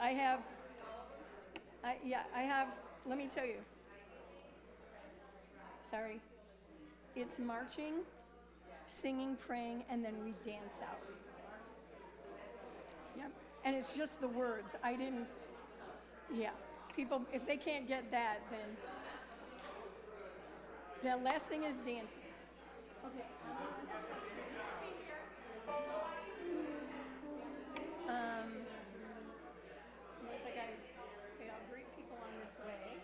I have, I have, let me tell you. Sorry. It's marching, singing, praying, and then we dance out. Yep. And it's just the words. I didn't, yeah. People, if they can't get that, then the last thing is dancing. Okay. Looks like okay, I'll greet people on this way.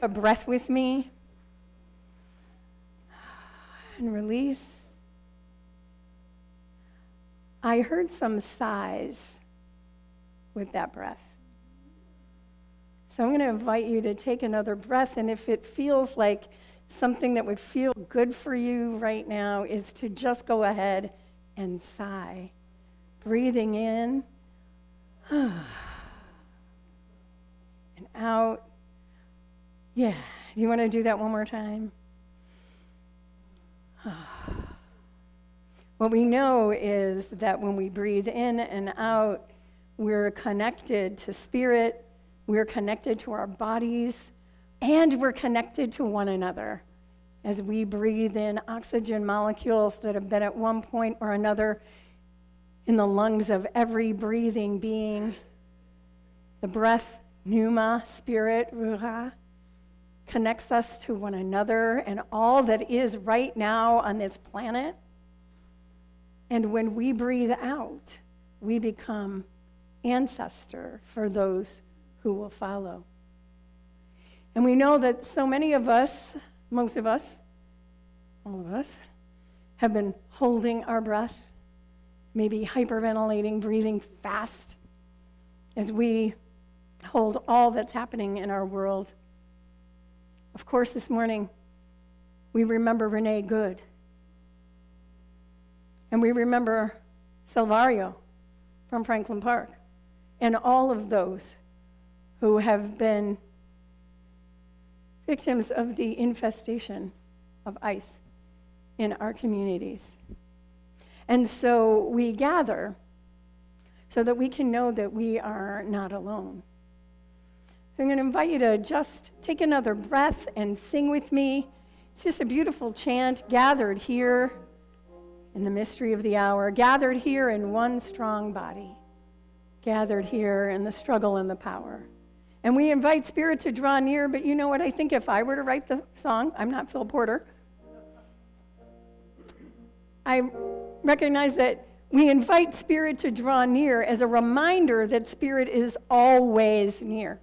a breath with me. And release. I heard some sighs with that breath. So I'm going to invite you to take another breath, and if it feels like something that would feel good for you right now is to just go ahead and sigh. Breathing in and out. Yeah, you want to do that one more time? What we know is that when we breathe in and out, we're connected to spirit, we're connected to our bodies, and we're connected to one another. As we breathe in oxygen molecules that have been at one point or another in the lungs of every breathing being, the breath, pneuma, spirit, ruha, connects us to one another and all that is right now on this planet. And when we breathe out, we become ancestor for those who will follow. And we know that so many of us, most of us, all of us, have been holding our breath, maybe hyperventilating, breathing fast, as we hold all that's happening in our world. Of course, this morning, we remember Renee Good. And we remember Salvario from Franklin Park, and all of those who have been victims of the infestation of ICE in our communities. And so we gather so that we can know that we are not alone. So I'm going to invite you to just take another breath and sing with me. It's just a beautiful chant, gathered here in the mystery of the hour, gathered here in one strong body, gathered here in the struggle and the power. And we invite Spirit to draw near, but you know what? I think if I were to write the song, I'm not Phil Porter, I recognize that we invite Spirit to draw near as a reminder that Spirit is always near.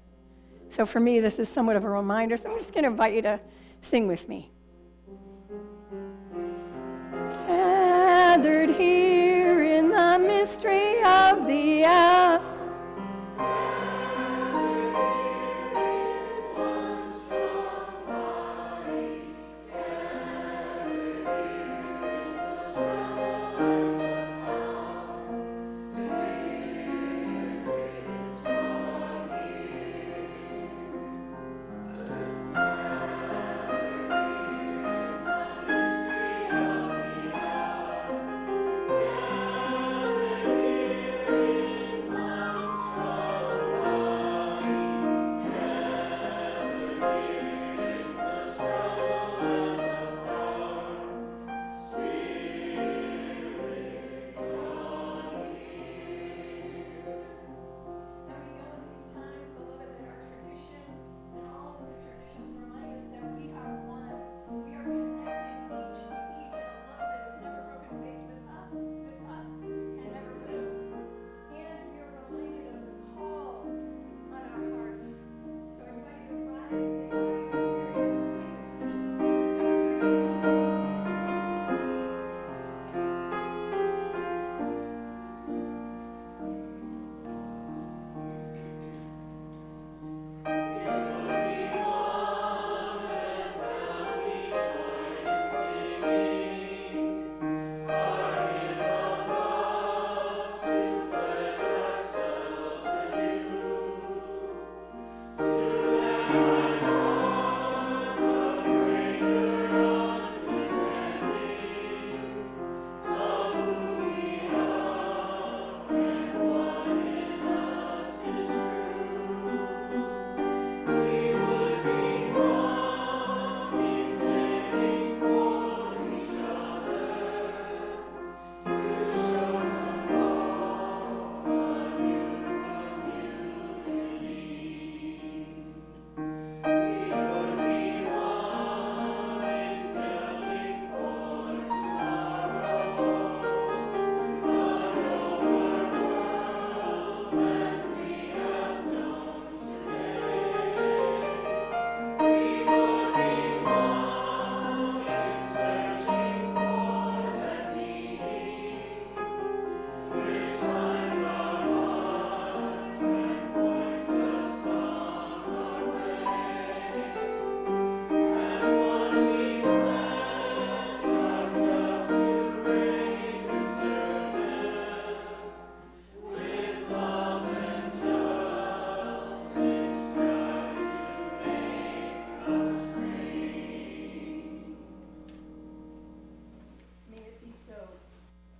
So for me, this is somewhat of a reminder, so I'm just going to invite you to sing with me. Gathered here in the mystery of the hour,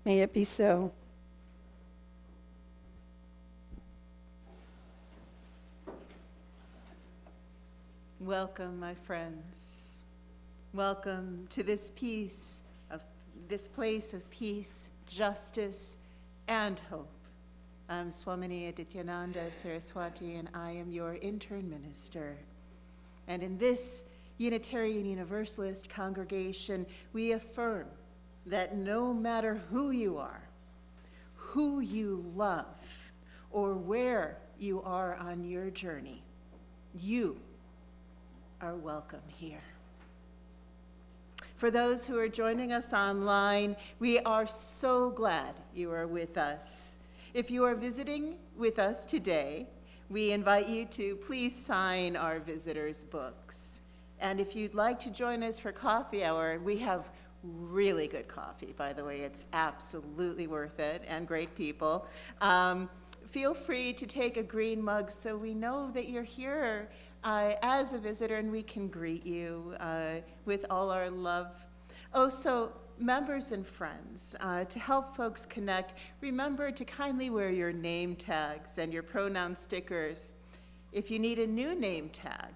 May it be so. Welcome, my friends. Welcome to this place of peace, justice, and hope. I'm Swamini Adityananda Saraswati, and I am your intern minister. And in this Unitarian Universalist congregation, we affirm that no matter who you are, who you love, or where you are on your journey, you are welcome here. For those who are joining us online, we are so glad you are with us. If you are visiting with us today, we invite you to please sign our visitors' books. And if you'd like to join us for coffee hour, we have really good coffee, by the way. It's absolutely worth it, and great people. Feel free to take a green mug so we know that you're here as a visitor, and we can greet you with all our love. Also, members and friends, to help folks connect, remember to kindly wear your name tags and your pronoun stickers. If you need a new name tag,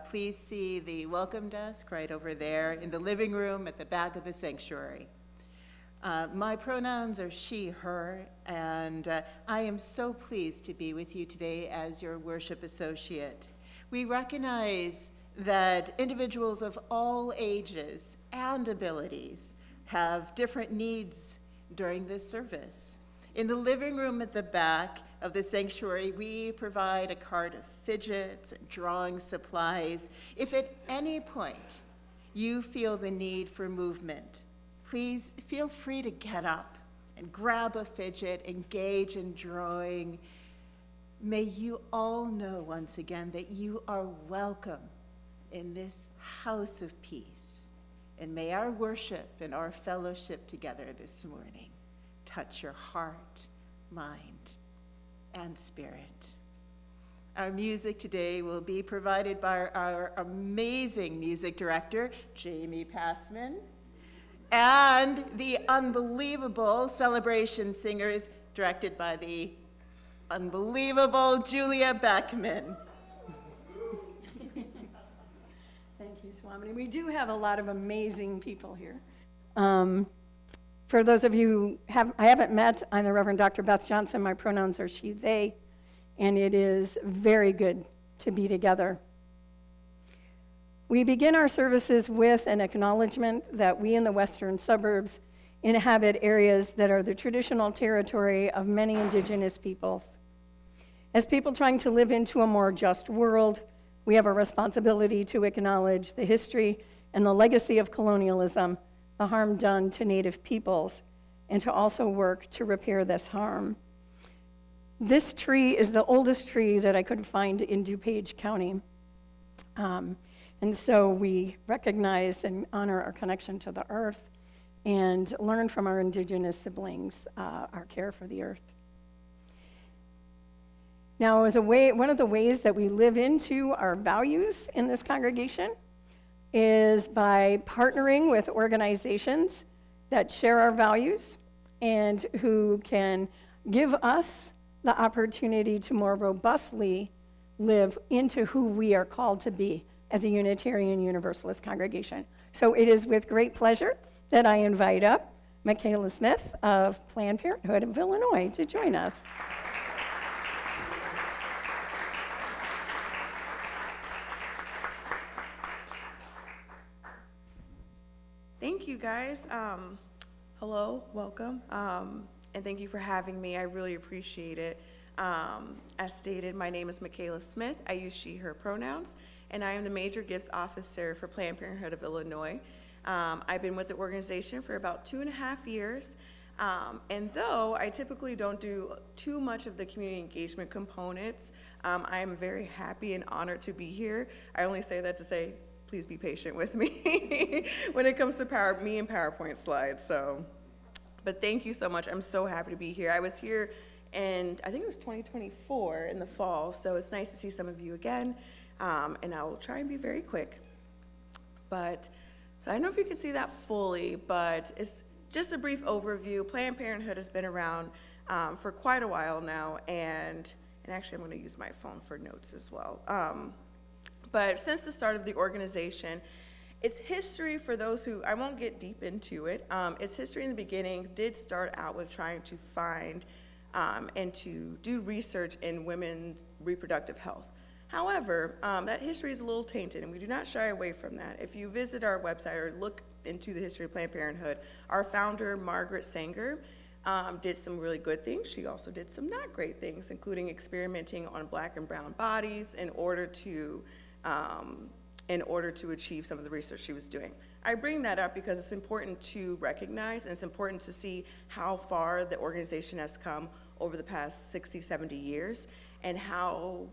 please see the welcome desk right over there in the living room at the back of the sanctuary. My pronouns are she, her, and I am so pleased to be with you today as your worship associate. We recognize that individuals of all ages and abilities have different needs during this service. In the living room at the back of the sanctuary, we provide a cart of fidgets and drawing supplies. If at any point you feel the need for movement, please feel free to get up and grab a fidget, engage in drawing. May you all know once again that you are welcome in this house of peace. And may our worship and our fellowship together this morning touch your heart, mind, and spirit. Our music today will be provided by our amazing music director, Jamie Passman, and the unbelievable celebration singers directed by the unbelievable Julia Beckman. Thank you, Swamini. We do have a lot of amazing people here. For those of you who I haven't met, I'm the Reverend Dr. Beth Johnson. My pronouns are she, they, and it is very good to be together. We begin our services with an acknowledgement that we in the western suburbs inhabit areas that are the traditional territory of many indigenous peoples. As people trying to live into a more just world, we have a responsibility to acknowledge the history and the legacy of colonialism, the harm done to Native peoples, and to also work to repair this harm. This tree is the oldest tree that I could find in DuPage County. And so we recognize and honor our connection to the earth and learn from our indigenous siblings our care for the earth. Now, one of the ways that we live into our values in this congregation is by partnering with organizations that share our values and who can give us the opportunity to more robustly live into who we are called to be as a Unitarian Universalist congregation. So it is with great pleasure that I invite up Michaela Smith of Planned Parenthood of Illinois to join us. Thank you, guys. Hello, welcome, and thank you for having me. I really appreciate it. As stated, my name is Michaela Smith. I use she, her pronouns, and I am the Major Gifts Officer for Planned Parenthood of Illinois. I've been with the organization for about 2.5 years, and though I typically don't do too much of the community engagement components, I am very happy and honored to be here. I only say that to say, please be patient with me when it comes to me and PowerPoint slides. But thank you so much. I'm so happy to be here. I was here in, I think it was 2024 in the fall, so it's nice to see some of you again, and I will try and be very quick. So I don't know if you can see that fully, but just a brief overview. Planned Parenthood has been around for quite a while now, and actually I'm going to use my phone for notes as well. But since the start of the organization, its history, for those who, I won't get deep into it, its history in the beginning did start out with trying to find and to do research in women's reproductive health. However, that history is a little tainted, and we do not shy away from that. If you visit our website or look into the history of Planned Parenthood, our founder, Margaret Sanger, did some really good things. She also did some not great things, including experimenting on Black and brown bodies in order to achieve some of the research she was doing. I bring that up because it's important to recognize, and it's important to see how far the organization has come over the past 60, 70 years, and how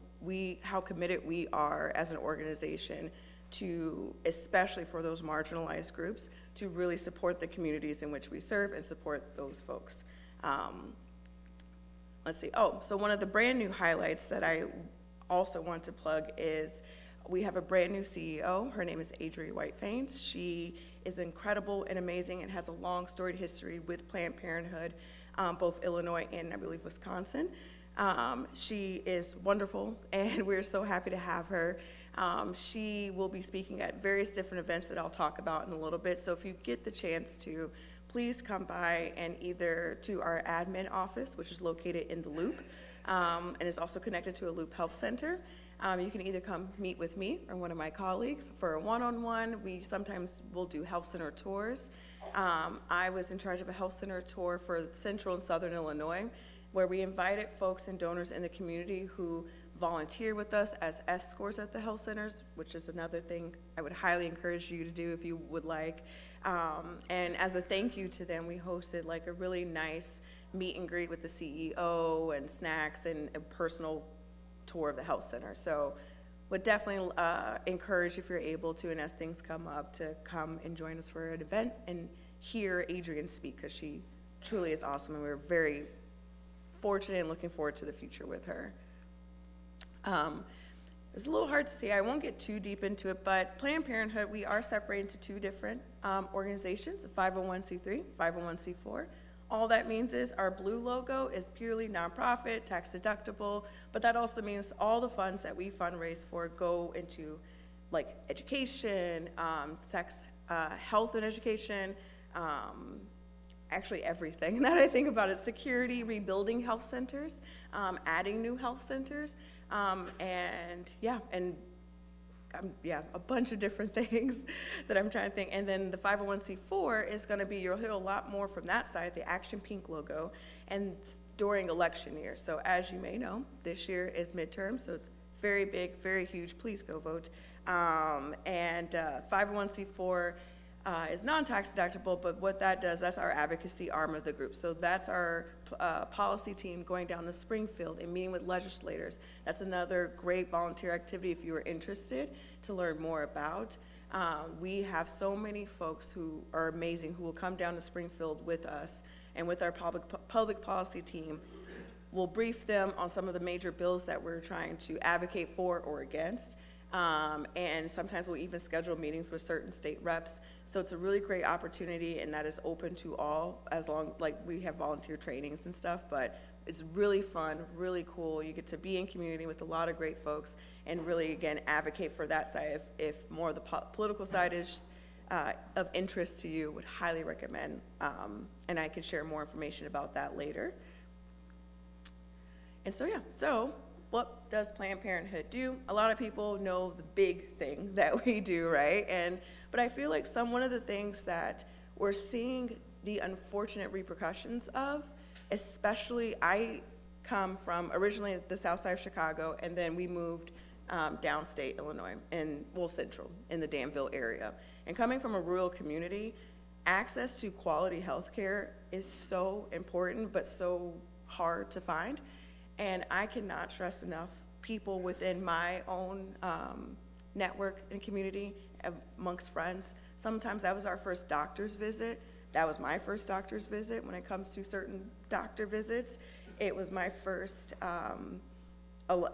committed we are as an organization to, especially for those marginalized groups, to really support the communities in which we serve and support those folks. Let's see, so one of the brand new highlights that I also want to plug is we have a brand new CEO. Her name is Adria White-Faines. She is incredible and amazing and has a long storied history with Planned Parenthood, both Illinois and I believe Wisconsin. She is wonderful, and we're so happy to have her. She will be speaking at various different events that I'll talk about in a little bit, so if you get the chance to, please come by and either to our admin office, which is located in the Loop, and is also connected to a Loop Health Center. You can either come meet with me or one of my colleagues for a one-on-one. We sometimes will do health center tours. I was in charge of a health center tour for Central and Southern Illinois, where we invited folks and donors in the community who volunteer with us as escorts at the health centers, which is another thing I would highly encourage you to do if you would like. And as a thank you to them, we hosted like a really nice meet and greet with the CEO and snacks and a personal tour of the health center. So would definitely encourage, if you're able to, and as things come up, to come and join us for an event and hear Adrian speak, because she truly is awesome, and we're very fortunate and looking forward to the future with her. It's a little hard to say. I won't get too deep into it, but Planned Parenthood, we are separated into two different organizations, a 501c3, 501c4. All that means is our blue logo is purely nonprofit, tax deductible, but that also means all the funds that we fundraise for go into like education, health and education, actually everything that I think about is security, rebuilding health centers, adding new health centers, and a bunch of different things that I'm trying to think. And then the 501c4 is going to be, you'll hear a lot more from that side, the Action Pink logo, and during election year. So as you may know, this year is midterm, so it's very big, very huge. Please go vote. 501c4 is non-tax deductible, but what that does, that's our advocacy arm of the group. So that's our policy team going down to Springfield and meeting with legislators. That's another great volunteer activity if you are interested to learn more about. We have so many folks who are amazing who will come down to Springfield with us, and with our public policy team, we'll brief them on some of the major bills that we're trying to advocate for or against. And sometimes we'll even schedule meetings with certain state reps. So it's a really great opportunity, and that is open to all, as long, like we have volunteer trainings and stuff, but it's really fun, really cool. You get to be in community with a lot of great folks and really, again, advocate for that side. If more of the political side is of interest to you, would highly recommend, and I can share more information about that later. And so what does Planned Parenthood do? A lot of people know the big thing that we do, right? But I feel like one of the things that we're seeing the unfortunate repercussions of, especially I come from originally the south side of Chicago, and then we moved downstate Illinois, central in the Danville area. And coming from a rural community, access to quality health care is so important, but so hard to find. And I cannot stress enough, people within my own network and community, amongst friends, sometimes that was our first doctor's visit. That was my first doctor's visit when it comes to certain doctor visits. It was my first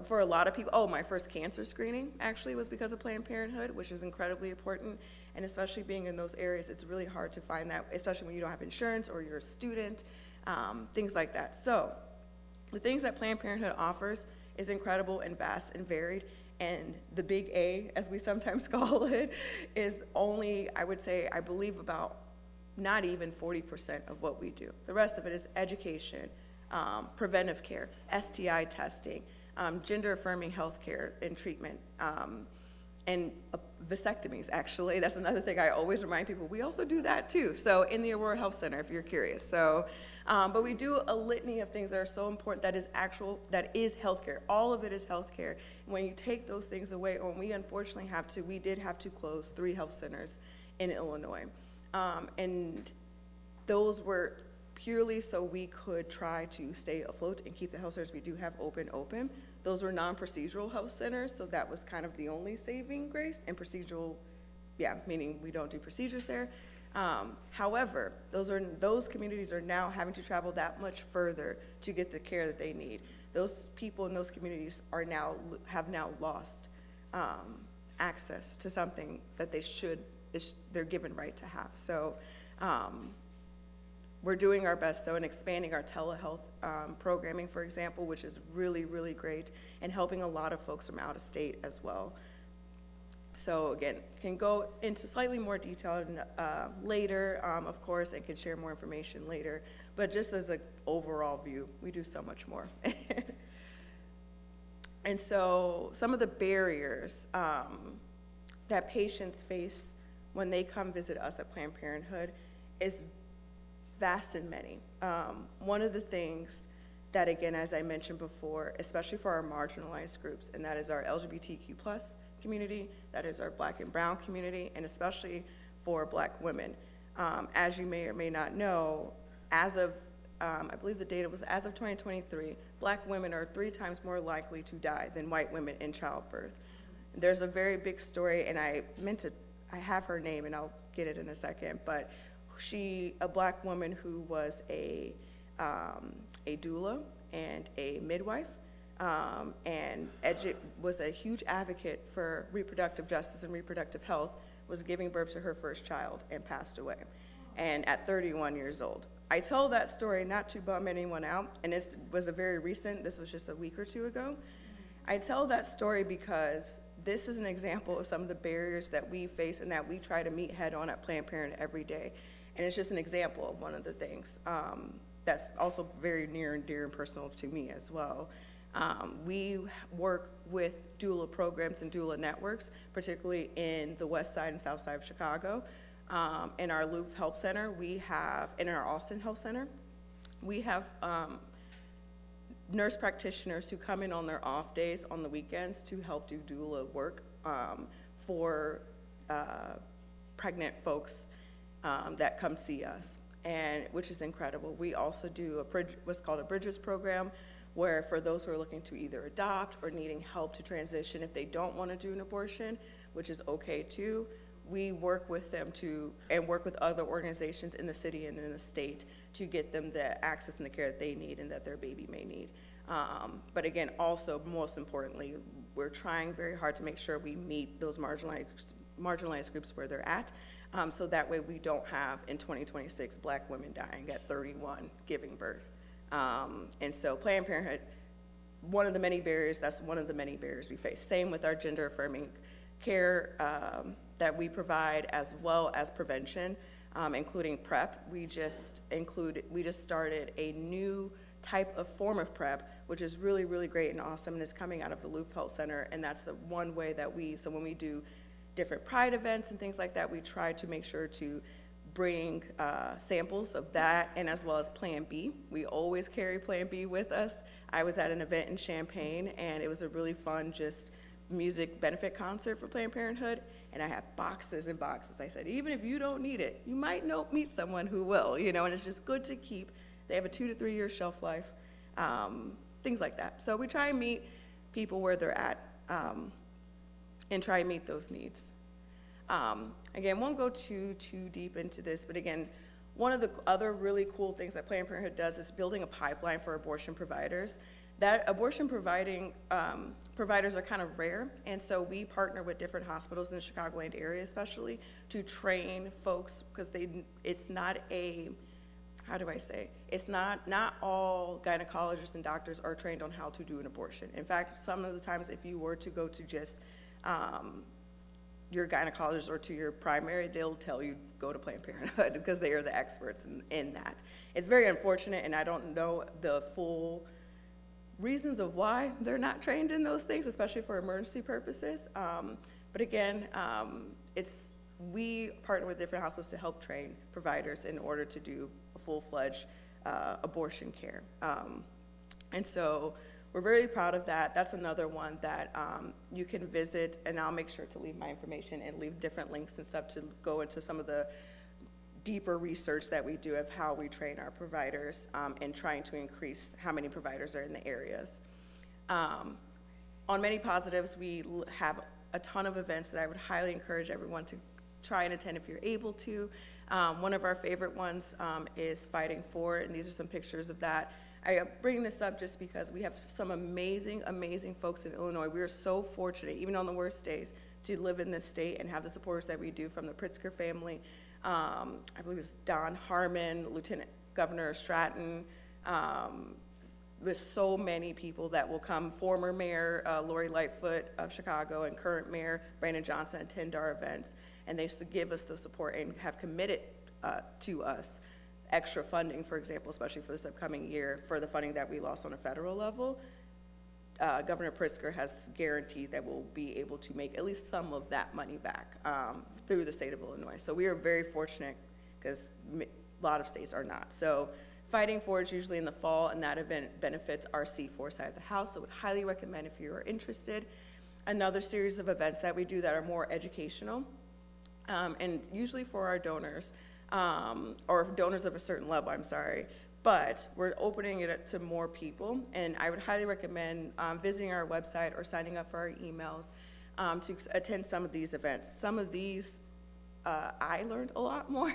for a lot of people, my first cancer screening actually was because of Planned Parenthood, which was incredibly important. And especially being in those areas, it's really hard to find that, especially when you don't have insurance or you're a student, things like that. So the things that Planned Parenthood offers is incredible and vast and varied. And the big A, as we sometimes call it, is only, I would say, I believe about not even 40% of what we do. The rest of it is education, preventive care, STI testing, gender-affirming health care and treatment, and vasectomies, actually. That's another thing I always remind people. We also do that, too. So in the Aurora Health Center, if you're curious. So, but we do a litany of things that are so important that is healthcare. All of it is healthcare. When you take those things away, or we unfortunately we did have to close 3 health centers in Illinois. And those were purely so we could try to stay afloat and keep the health centers we do have open. Those were non-procedural health centers, so that was kind of the only saving grace. And procedural, meaning we don't do procedures there. However, those communities are now having to travel that much further to get the care that they need. Those people in those communities have now lost access to something that they're given right to have. So we're doing our best, though, in expanding our telehealth programming, for example, which is really, really great, and helping a lot of folks from out of state as well. So again, can go into slightly more detail later, of course, and can share more information later. But just as an overall view, we do so much more. And so some of the barriers that patients face when they come visit us at Planned Parenthood is vast and many. One of the things that, again, as I mentioned before, especially for our marginalized groups, and that is our LGBTQ+ community, that is our Black and Brown community, and especially for Black women. As you may or may not know, as of, I believe the data was as of 2023, Black women are 3 times more likely to die than white women in childbirth. There's a very big story, and I have her name, and I'll get it in a second, but a Black woman who was a doula and a midwife, and was a huge advocate for reproductive justice and reproductive health, was giving birth to her first child and passed away, and at 31 years old. I tell that story not to bum anyone out, and this was this was just a week or 2 ago. I tell that story because this is an example of some of the barriers that we face and that we try to meet head on at Planned Parenthood every day. And it's just an example of one of the things that's also very near and dear and personal to me as well. We work with doula programs and doula networks, particularly in the west side and south side of Chicago. In our Loop Health Center, in our Austin Health Center, we have nurse practitioners who come in on their off days on the weekends to help do doula work for pregnant folks that come see us, and which is incredible. We also do what's called a Bridges program, where for those who are looking to either adopt or needing help to transition if they don't want to do an abortion, which is okay too, we work with them and work with other organizations in the city and in the state to get them the access and the care that they need and that their baby may need. But again, also, most importantly, we're trying very hard to make sure we meet those marginalized groups where they're at, so that way we don't have, in 2026, Black women dying at 31 giving birth. And so Planned Parenthood, that's one of the many barriers we face. Same with our gender-affirming care that we provide, as well as prevention, including PrEP. We just started a new type of form of PrEP, which is really, really great and awesome, and is coming out of the Loop Health Center, and that's one way that so when we do different Pride events and things like that, we try to make sure to bring samples of that, and as well as Plan B. We always carry Plan B with us. I was at an event in Champaign, and it was a really fun music benefit concert for Planned Parenthood, and I had boxes and boxes. I said, even if you don't need it, you might meet someone who will, and it's just good to keep. They have a 2 to 3 year shelf life, things like that. So we try and meet people where they're at, and try and meet those needs. Again, won't go too deep into this, but again, one of the other really cool things that Planned Parenthood does is building a pipeline for abortion providers. that abortion providers are kind of rare, and so we partner with different hospitals in the Chicagoland area especially to train folks, because it's not a, how do I say, it's not all gynecologists and doctors are trained on how to do an abortion. In fact, some of the times if you were to go to just your gynecologist or to your primary, they'll tell you go to Planned Parenthood because they are the experts in that. It's very unfortunate, and I don't know the full reasons of why they're not trained in those things, especially for emergency purposes. But again, we partner with different hospitals to help train providers in order to do a full-fledged abortion care. And so we're very proud of that. That's another one that you can visit, and I'll make sure to leave my information and leave different links and stuff to go into some of the deeper research that we do of how we train our providers and trying to increase how many providers are in the areas. On many positives, we have a ton of events that I would highly encourage everyone to try and attend if you're able to. One of our favorite ones is Fighting For, and these are some pictures of that. I bring this up just because we have some amazing, amazing folks in Illinois. We are so fortunate, even on the worst days, to live in this state and have the supporters that we do, from the Pritzker family. I believe it's Don Harmon, Lieutenant Governor Stratton. There's so many people that will come. Former Mayor Lori Lightfoot of Chicago and current Mayor Brandon Johnson attend our events, and they give us the support and have committed to us extra funding, for example, especially for this upcoming year, for the funding that we lost on a federal level. Governor Pritzker has guaranteed that we'll be able to make at least some of that money back through the state of Illinois. So we are very fortunate, because a lot of states are not. So Fighting For is usually in the fall, and that event benefits our C4 side of the house. So I would highly recommend if you are interested. Another series of events that we do that are more educational, and usually for our donors, or donors of a certain level, I'm sorry. But we're opening it up to more people, and I would highly recommend visiting our website or signing up for our emails to attend some of these events. Some of these, I learned a lot more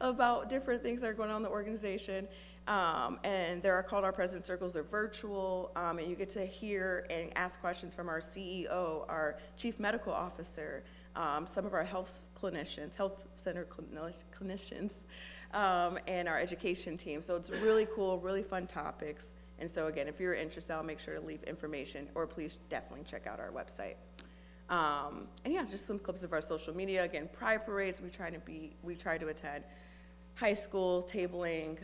about different things that are going on in the organization, and they're called our President Circles. They're virtual, and you get to hear and ask questions from our CEO, our Chief Medical Officer, some of our health center clinicians, and our education team. So it's really cool, really fun topics. And so again, if you're interested, I'll make sure to leave information, or please definitely check out our website. And yeah, just some clips of our social media. Again, Pride Parades, we try to attend. High school, tabling,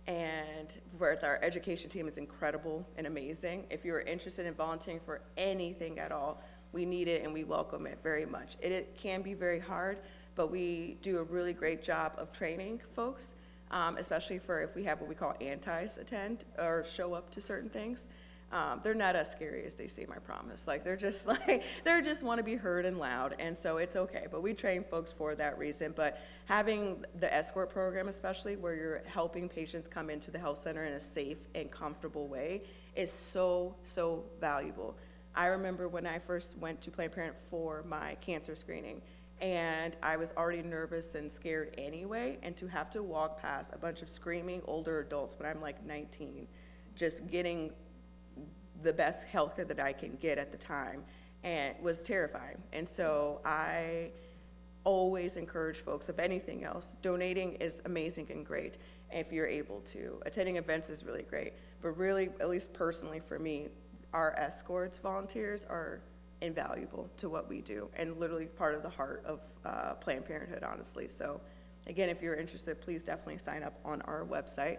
and our education team is incredible and amazing. If you're interested in volunteering for anything at all, we need it and we welcome it very much. It can be very hard, but we do a really great job of training folks, especially for if we have what we call antis attend or show up to certain things. They're not as scary as they seem, I promise. Like, they just want to be heard and loud, and so it's okay. But we train folks for that reason. But having the escort program, especially where you're helping patients come into the health center in a safe and comfortable way, is so, so valuable. I remember when I first went to Planned Parenthood for my cancer screening, and I was already nervous and scared anyway, and to have to walk past a bunch of screaming older adults when I'm like 19, just getting the best healthcare that I can get at the time, and was terrifying. And so I always encourage folks, if anything else, donating is amazing and great if you're able to. Attending events is really great, but really, at least personally for me, our escorts volunteers are invaluable to what we do, and literally part of the heart of Planned Parenthood, honestly. So again, if you're interested, please definitely sign up on our website.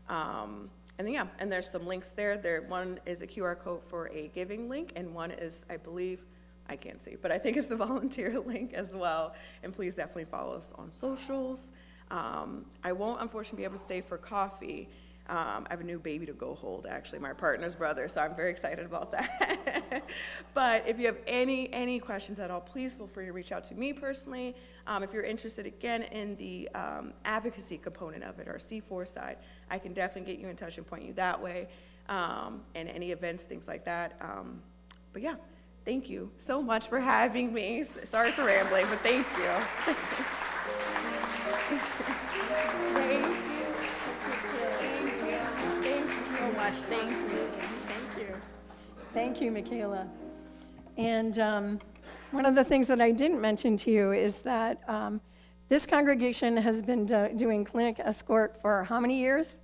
And then, yeah, and there's some links there. One is a QR code for a giving link, and one is, I believe, I can't see, but I think it's the volunteer link as well. And please definitely follow us on socials. I won't, unfortunately, be able to stay for coffee. I have a new baby to go hold, actually, my partner's brother, so I'm very excited about that. But if you have any questions at all, please feel free to reach out to me personally. If you're interested, again, in the advocacy component of it, our C4 side, I can definitely get you in touch and point you that way, and any events, things like that. But yeah, thank you so much for having me. Sorry for rambling, but thank you. Thank you so much. Thanks. Thank you, Michaela. And one of the things that I didn't mention to you is that this congregation has been doing clinic escort for how many years?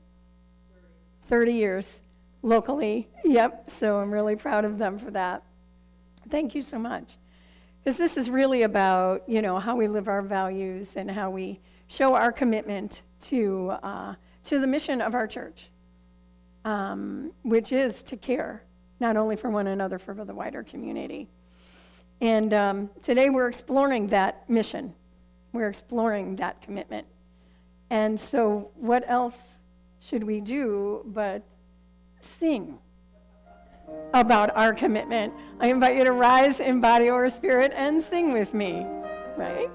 30 years locally. Yep, so I'm really proud of them for that. Thank you so much. Because this is really about, how we live our values and how we show our commitment to the mission of our church, which is to care, not only for one another, for the wider community. And today we're exploring that mission. We're exploring that commitment. And so what else should we do but sing about our commitment? I invite you to rise in body or spirit and sing with me, right?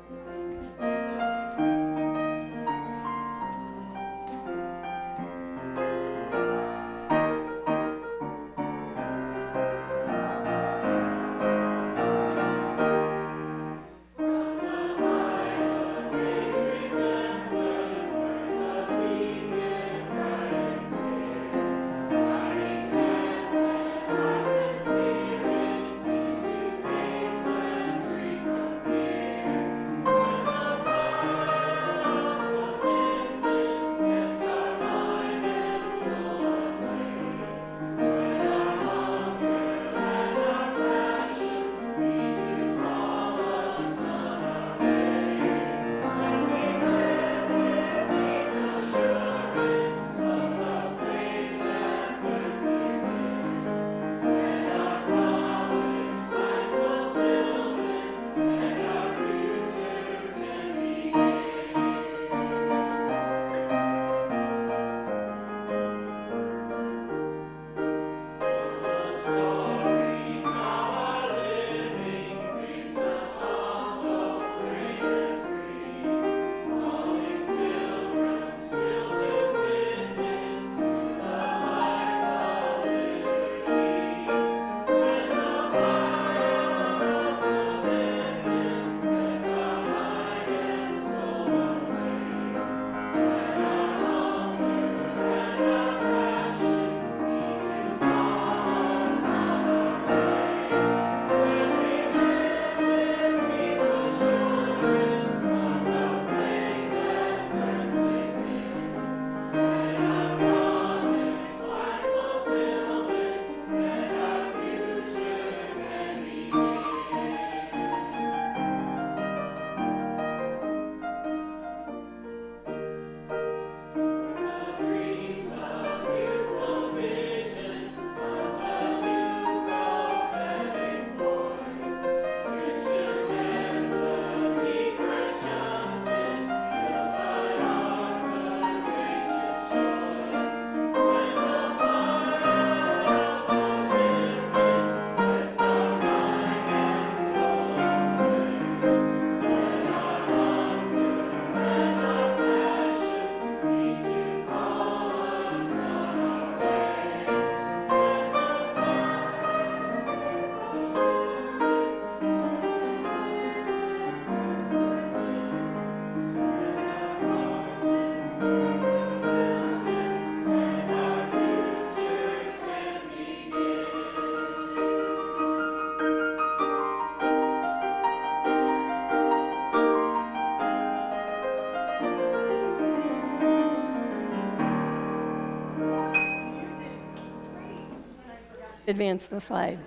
Advance the slide.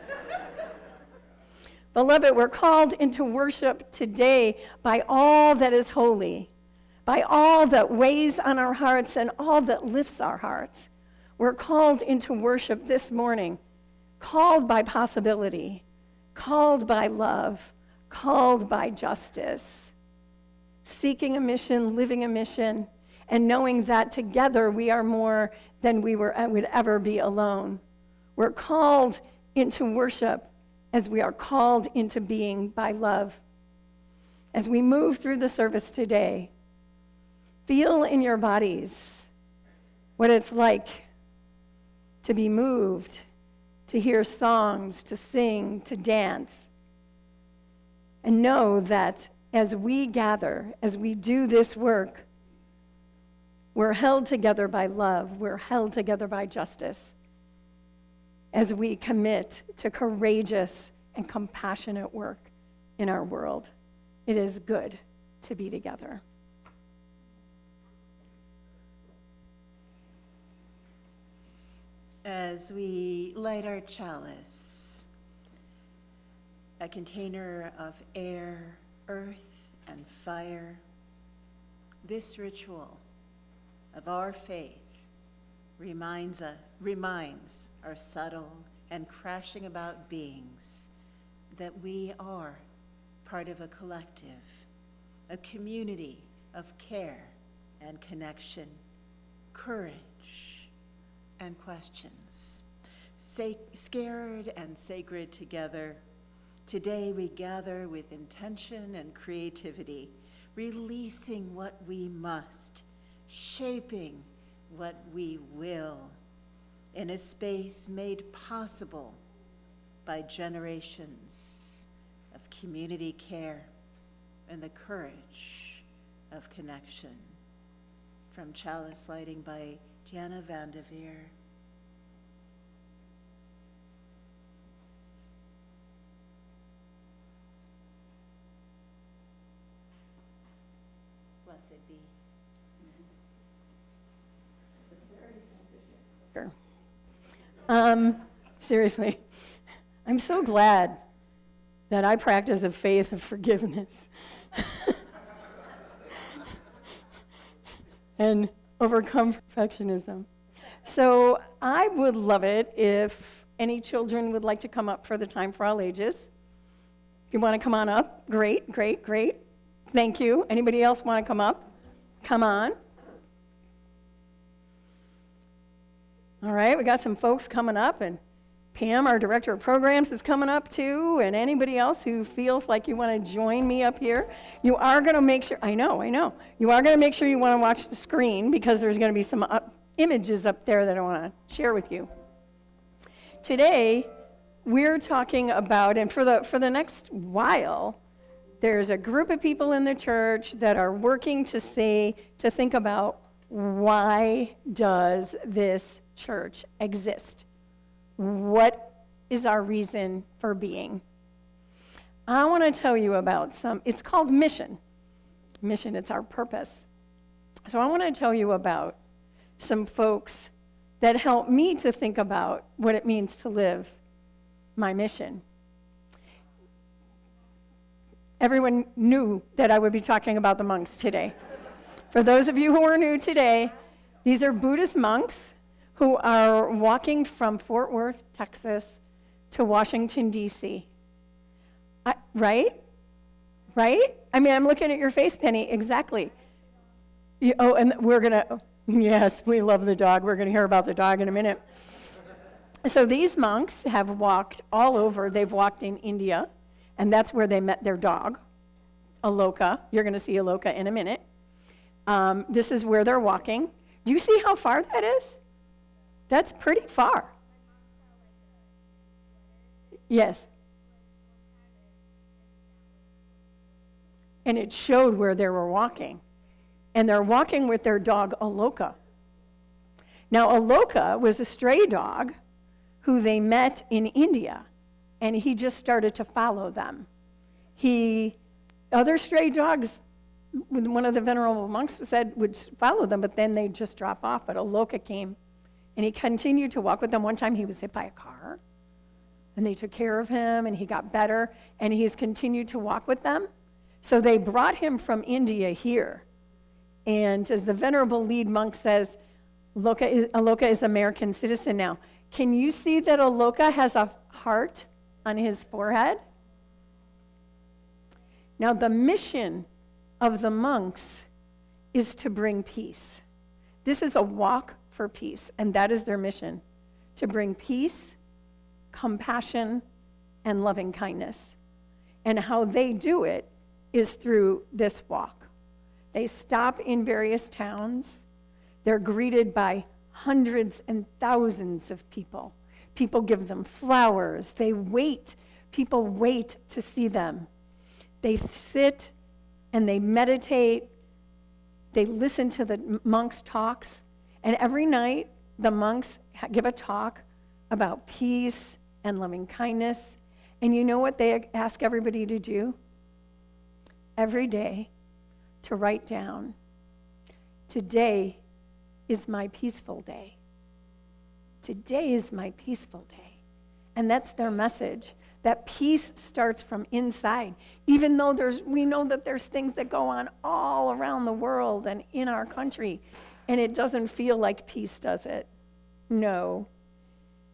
Beloved, we're called into worship today by all that is holy, by all that weighs on our hearts and all that lifts our hearts. We're called into worship this morning, called by possibility, called by love, called by justice, seeking a mission, living a mission, and knowing that together we are more than we would ever be alone. We're called into worship as we are called into being by love. As we move through the service today, feel in your bodies what it's like to be moved, to hear songs, to sing, to dance. And know that as we gather, as we do this work, we're held together by love, we're held together by justice. as we commit to courageous and compassionate work in our world. It is good to be together. As we light our chalice, a container of air, earth, and fire, this ritual of our faith reminds our subtle and crashing about beings that we are part of a collective, a community of care and connection, courage and questions. Scared and sacred together, today we gather with intention and creativity, releasing what we must, shaping what we will, in a space made possible by generations of community care and the courage of connection. From chalice lighting by Diana Vandeveer. Blessed be. Seriously, I'm so glad that I practice a faith of forgiveness and overcome perfectionism. So I would love it if any children would like to come up for the time for all ages. If you want to come on up, great, great, great. Thank you. Anybody else want to come up? Come on. All right, we got some folks coming up, and Pam, our director of programs, is coming up too, and anybody else who feels like you want to join me up here. You are going to make sure, I know. You are going to make sure you want to watch the screen because there's going to be some images up there that I want to share with you. Today, we're talking about, and for the next while, there's a group of people in the church that are working to think about, why does this church exist? What is our reason for being? I want to tell you about it's called mission. Mission, it's our purpose. So I want to tell you about some folks that help me to think about what it means to live my mission. Everyone knew that I would be talking about the monks today. For those of you who are new today, these are Buddhist monks who are walking from Fort Worth, Texas, to Washington, D.C. Right? I mean, I'm looking at your face, Penny. Exactly. And we're going to, yes, we love the dog. We're going to hear about the dog in a minute. So these monks have walked all over. They've walked in India, and that's where they met their dog, Aloka. You're going to see Aloka in a minute. This is where they're walking. Do you see how far that is? That's pretty far. Yes. And it showed where they were walking. And they're walking with their dog, Aloka. Now, Aloka was a stray dog who they met in India, and he just started to follow them. Other stray dogs, one of the venerable monks said, would follow them, but then they'd just drop off. But Aloka came, and he continued to walk with them. One time he was hit by a car, and they took care of him, and he got better, and he's continued to walk with them. So they brought him from India here. And as the venerable lead monk says, Aloka is American citizen now. Can you see that Aloka has a heart on his forehead? Now, the mission of the monks is to bring peace. This is a walk for peace, and that is their mission, to bring peace, compassion, and loving kindness. And how they do it is through this walk. They stop in various towns. They're greeted by hundreds and thousands of people. People give them flowers. They wait. People wait to see them. They sit and they meditate. They listen to the monks' talks. And every night, the monks give a talk about peace and loving kindness. And you know what they ask everybody to do? Every day to write down, today is my peaceful day. Today is my peaceful day. And that's their message. That peace starts from inside. Even though we know that there's things that go on all around the world and in our country, and it doesn't feel like peace, does it? No.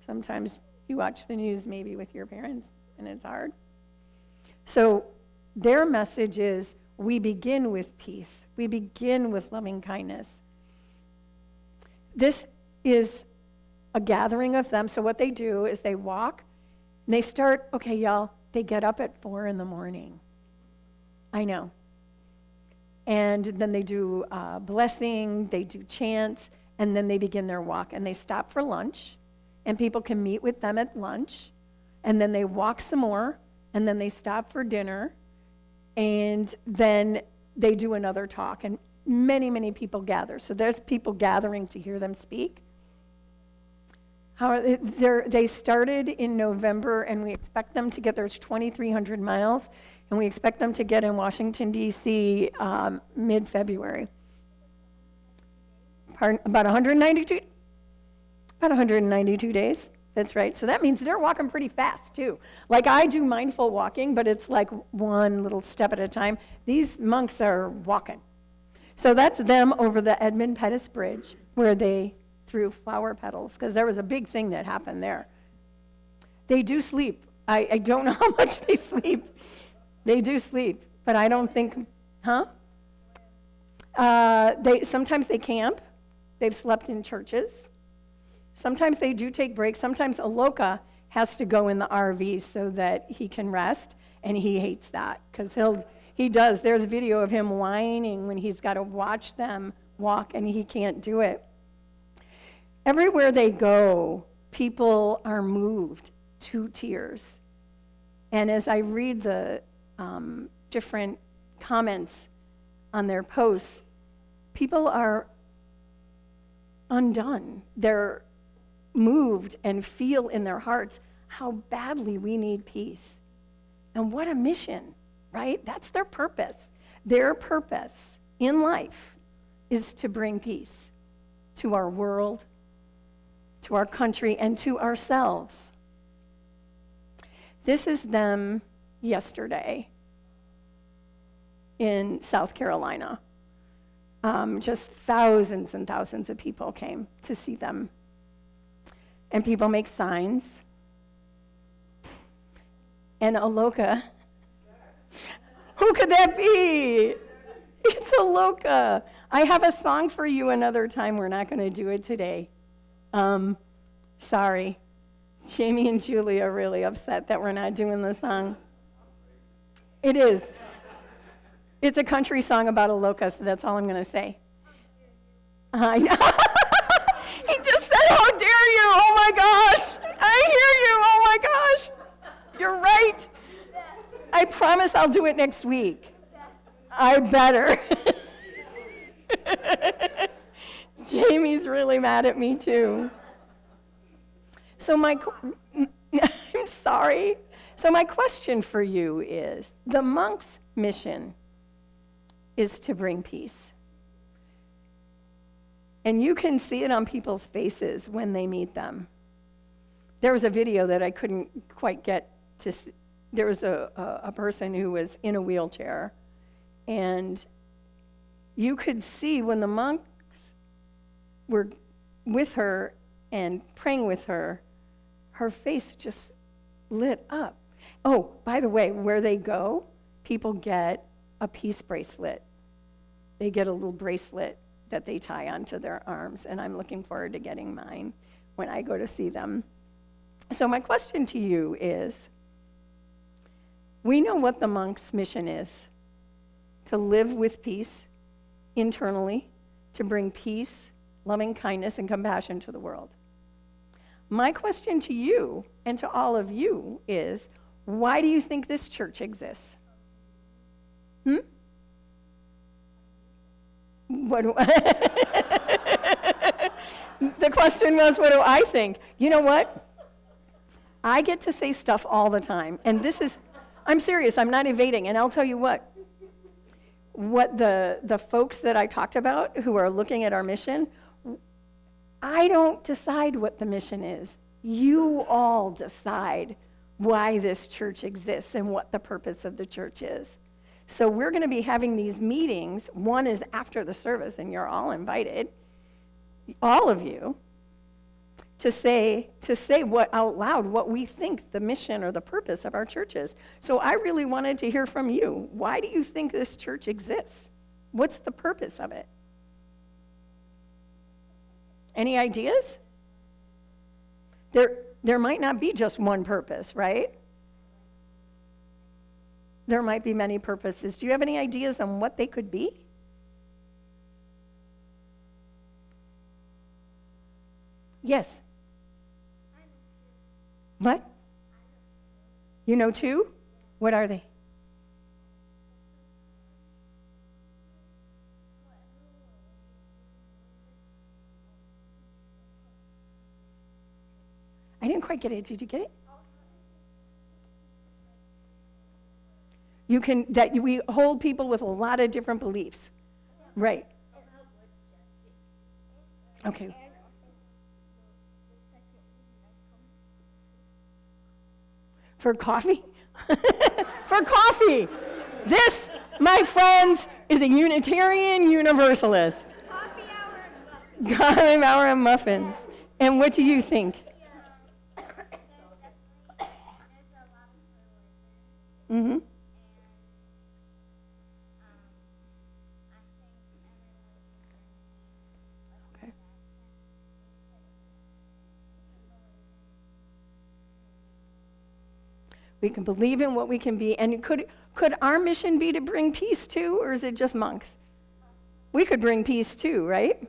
Sometimes you watch the news maybe with your parents, and it's hard. So their message is, we begin with peace. We begin with loving kindness. This is a gathering of them. So what they do is they walk, and they start, okay, y'all, they get up at 4 a.m. I know. And then they do blessing, they do chants, and then they begin their walk. And they stop for lunch, and people can meet with them at lunch, and then they walk some more, and then they stop for dinner, and then they do another talk. And many, many people gather. So there's people gathering to hear them speak. They started in November, and we expect them to get, there's 2,300 miles, and we expect them to get in Washington, D.C. Mid-February. About 192 days. That's right. So that means they're walking pretty fast, too. Like I do mindful walking, but it's like one little step at a time. These monks are walking. So that's them over the Edmund Pettus Bridge, where they threw flower petals, because there was a big thing that happened there. They do sleep. I don't know how much they sleep. They do sleep, but I don't think, sometimes they camp. They've slept in churches. Sometimes they do take breaks. Sometimes Aloka has to go in the RV so that he can rest, and he hates that, because he does. There's a video of him whining when he's got to watch them walk, and he can't do it. Everywhere they go, people are moved to tears. And as I read the different comments on their posts, people are undone. They're moved and feel in their hearts how badly we need peace. And what a mission, right? That's their purpose. Their purpose in life is to bring peace to our world, to our country, and to ourselves. This is them yesterday in South Carolina. Just thousands and thousands of people came to see them. And people make signs. And Aloka, who could that be? It's Aloka. I have a song for you another time. We're not going to do it today. Sorry. Jamie and Julie are really upset that we're not doing the song. It is. It's a country song about Aloka, so that's all I'm going to say. I know. He just said, how dare you? Oh my gosh. I hear you. Oh my gosh. You're right. I promise I'll do it next week. I better. Jamie's really mad at me too. So I'm sorry. So my question for you is, the monk's mission is to bring peace. And you can see it on people's faces when they meet them. There was a video that I couldn't quite get to see. There was a person who was in a wheelchair, and you could see when the monks were with her and praying with her, her face just lit up. Oh, by the way, where they go, people get a peace bracelet. They get a little bracelet that they tie onto their arms, and I'm looking forward to getting mine when I go to see them. So my question to you is, we know what the monk's mission is: to live with peace internally, to bring peace, loving kindness, and compassion to the world. My question to you and to all of you is, why do you think this church exists? The question was, what do I think? You know what? I get to say stuff all the time, and I'm serious, I'm not evading, and I'll tell you what the folks that I talked about who are looking at our mission, I don't decide what the mission is. You all decide why this church exists and what the purpose of the church is. So we're going to be having these meetings. One is after the service, and you're all invited, all of you, to say what out loud what we think the mission or the purpose of our church is. So I really wanted to hear from you. Why do you think this church exists? What's the purpose of it? Any ideas? There might not be just one purpose, right? There might be many purposes. Do you have any ideas on what they could be? Yes. What? You know two? What are they? I didn't quite get it. Did you get it? We hold people with a lot of different beliefs. Right. Okay. For coffee? For coffee. This, my friends, is a Unitarian Universalist. Coffee hour and muffins. Coffee hour and muffins. And what do you think? Mm-hmm. Okay. We can believe in what we can be. And could our mission be to bring peace too, or is it just monks? We could bring peace too, right?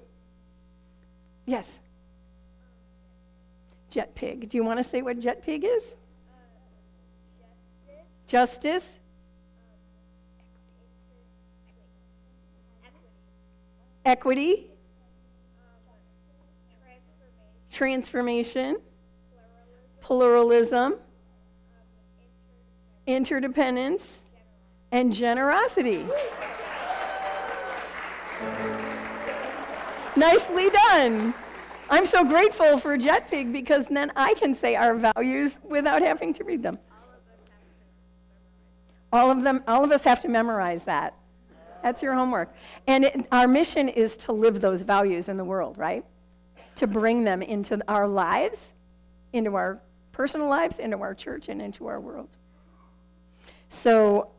Yes. Jet pig. Do you want to say what jet pig is? Justice. Equity. Transformation. Pluralism. Interdependence. And generosity. Nicely done. I'm so grateful for Jet Pig because then I can say our values without having to read them. All of us have to memorize that. That's your homework. And our mission is to live those values in the world, right? To bring them into our lives, into our personal lives, into our church, and into our world. So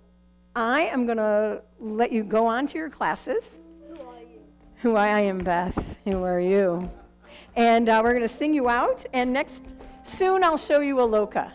I am going to let you go on to your classes. Who are you? Who I am, Beth. Who are you? And we're going to sing you out. And soon I'll show you a loca.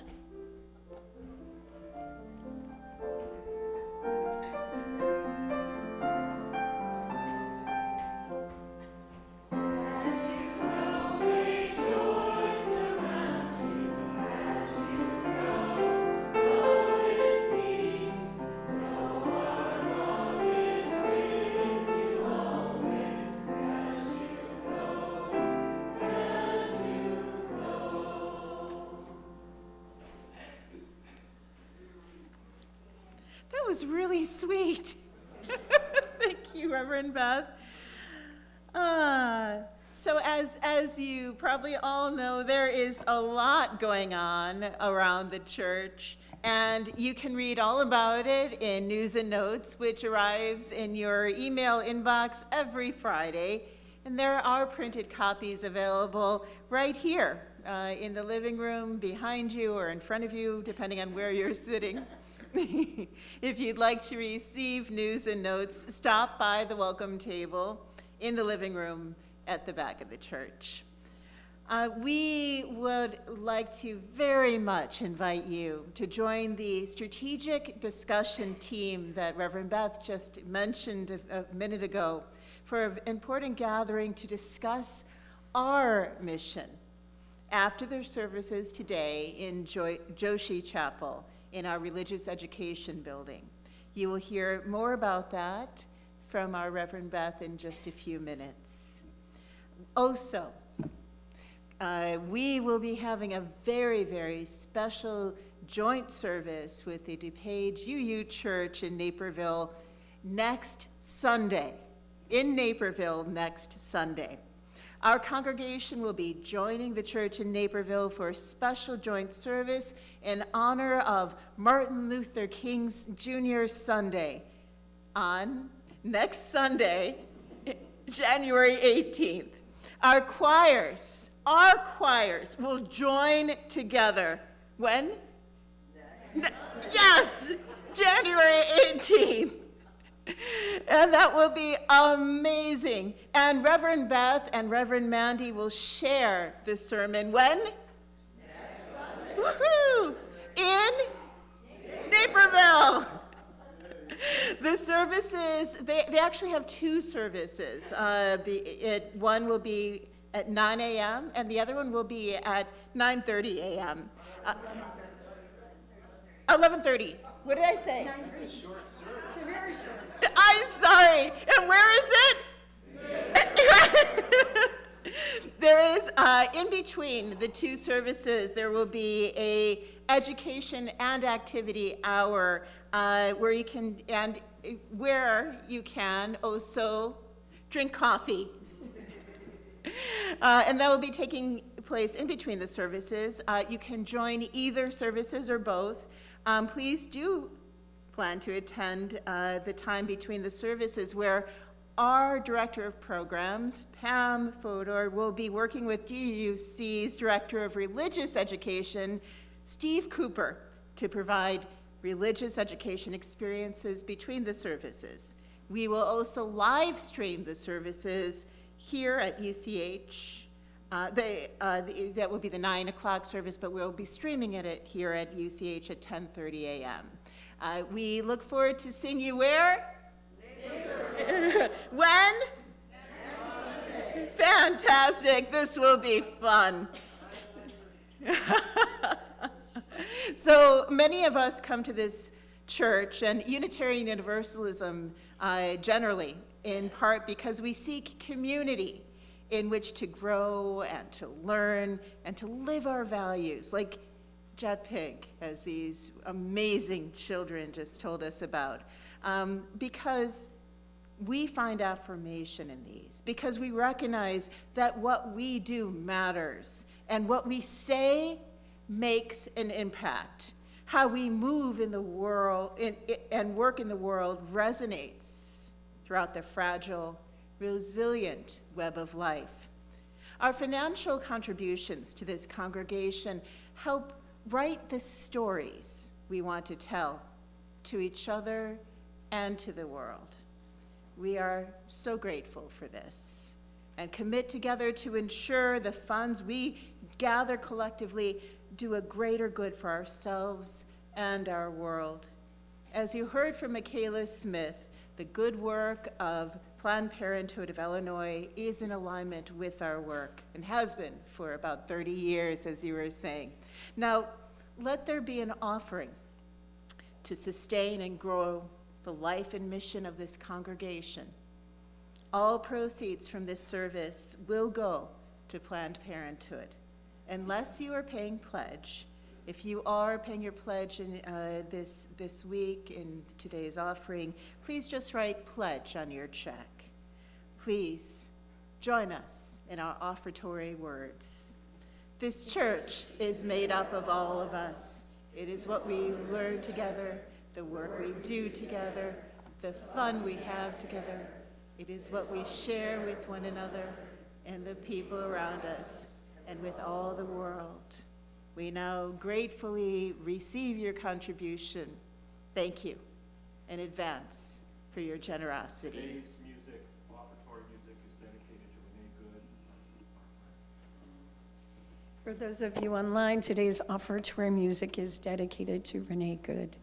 That was really sweet. Thank you, Reverend Beth. So as you probably all know, there is a lot going on around the church, and you can read all about it in News and Notes, which arrives in your email inbox every Friday. And there are printed copies available right here in the living room behind you or in front of you, depending on where you're sitting. If you'd like to receive News and Notes, stop by the welcome table in the living room at the back of the church. We would like to very much invite you to join the strategic discussion team that Reverend Beth just mentioned a minute ago for an important gathering to discuss our mission after their services today in Joshi Chapel in our religious education building. You will hear more about that from our Reverend Beth in just a few minutes. Also, we will be having a very, very special joint service with the DuPage UU Church in Naperville next Sunday. In Naperville next Sunday. Our congregation will be joining the church in Naperville for a special joint service in honor of Martin Luther King's Jr. Sunday on next Sunday, January 18th. Our choirs will join together. When? Yes, January 18th. And that will be amazing. And Reverend Beth and Reverend Mandy will share this sermon when? Next Sunday. Woohoo! In Naperville. The services, they actually have two services. One will be at 9 a.m. and the other one will be at 9:30 a.m. 11:30. What did I say? 9:30. It's a short service. It's a very short. I'm sorry. And where is it? There is, in between the two services, there will be a education and activity hour where you can also drink coffee. And that will be taking place in between the services. You can join either services or both. Please do plan to attend the time between the services where our Director of Programs, Pam Fodor, will be working with DUC's Director of Religious Education, Steve Cooper, to provide religious education experiences between the services. We will also live stream the services here at UCH. That will be the 9 o'clock service, but we'll be streaming it here at UCH at 10:30 a.m. We look forward to seeing you where? When? Fantastic. This will be fun. So many of us come to this church and Unitarian Universalism generally, in part because we seek community in which to grow and to learn and to live our values, like Jet Pig, as these amazing children just told us about, because we find affirmation in these, because we recognize that what we do matters and what we say makes an impact. How we move in the world and work in the world resonates throughout the fragile, resilient web of life. Our financial contributions to this congregation help write the stories we want to tell to each other and to the world. We are so grateful for this and commit together to ensure the funds we gather collectively do a greater good for ourselves and our world. As you heard from Michaela Smith, the good work of Planned Parenthood of Illinois is in alignment with our work and has been for about 30 years, as you were saying. Now, let there be an offering to sustain and grow the life and mission of this congregation. All proceeds from this service will go to Planned Parenthood. Unless you are paying pledge, if you are paying your pledge in this week in today's offering, please just write pledge on your check. Please join us in our offertory words. This church is made up of all of us. It is what we learn together, the work we do together, the fun we have together. It is what we share with one another and the people around us and with all the world. We now gratefully receive your contribution. Thank you in advance for your generosity. Today's music, offertory music, is dedicated to Renee Good. For those of you online, today's offertory music is dedicated to Renee Good.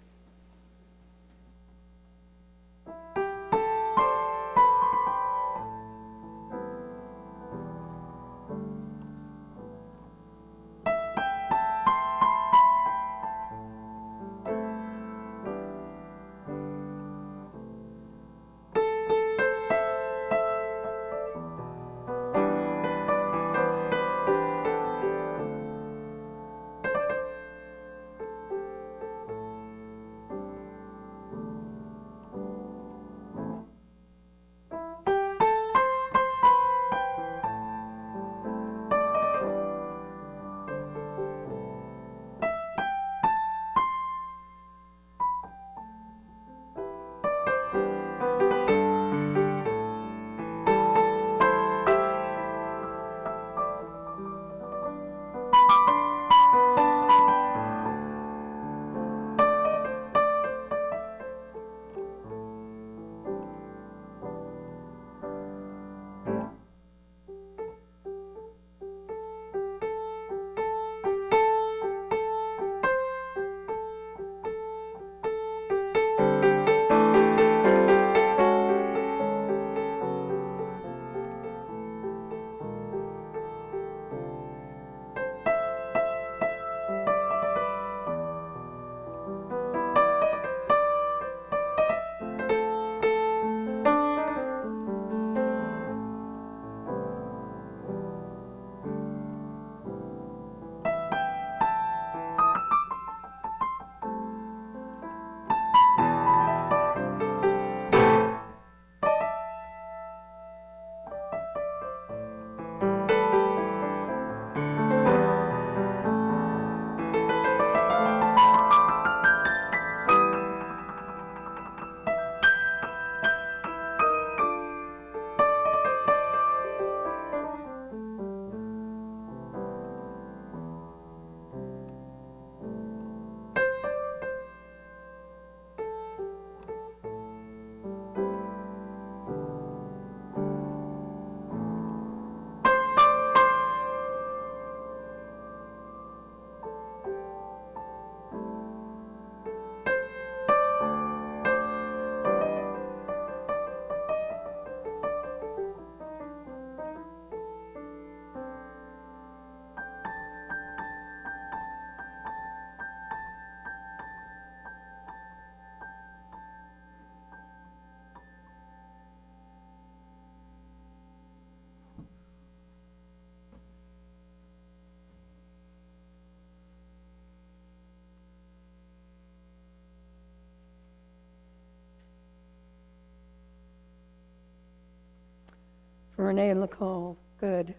Renee Nicole Good,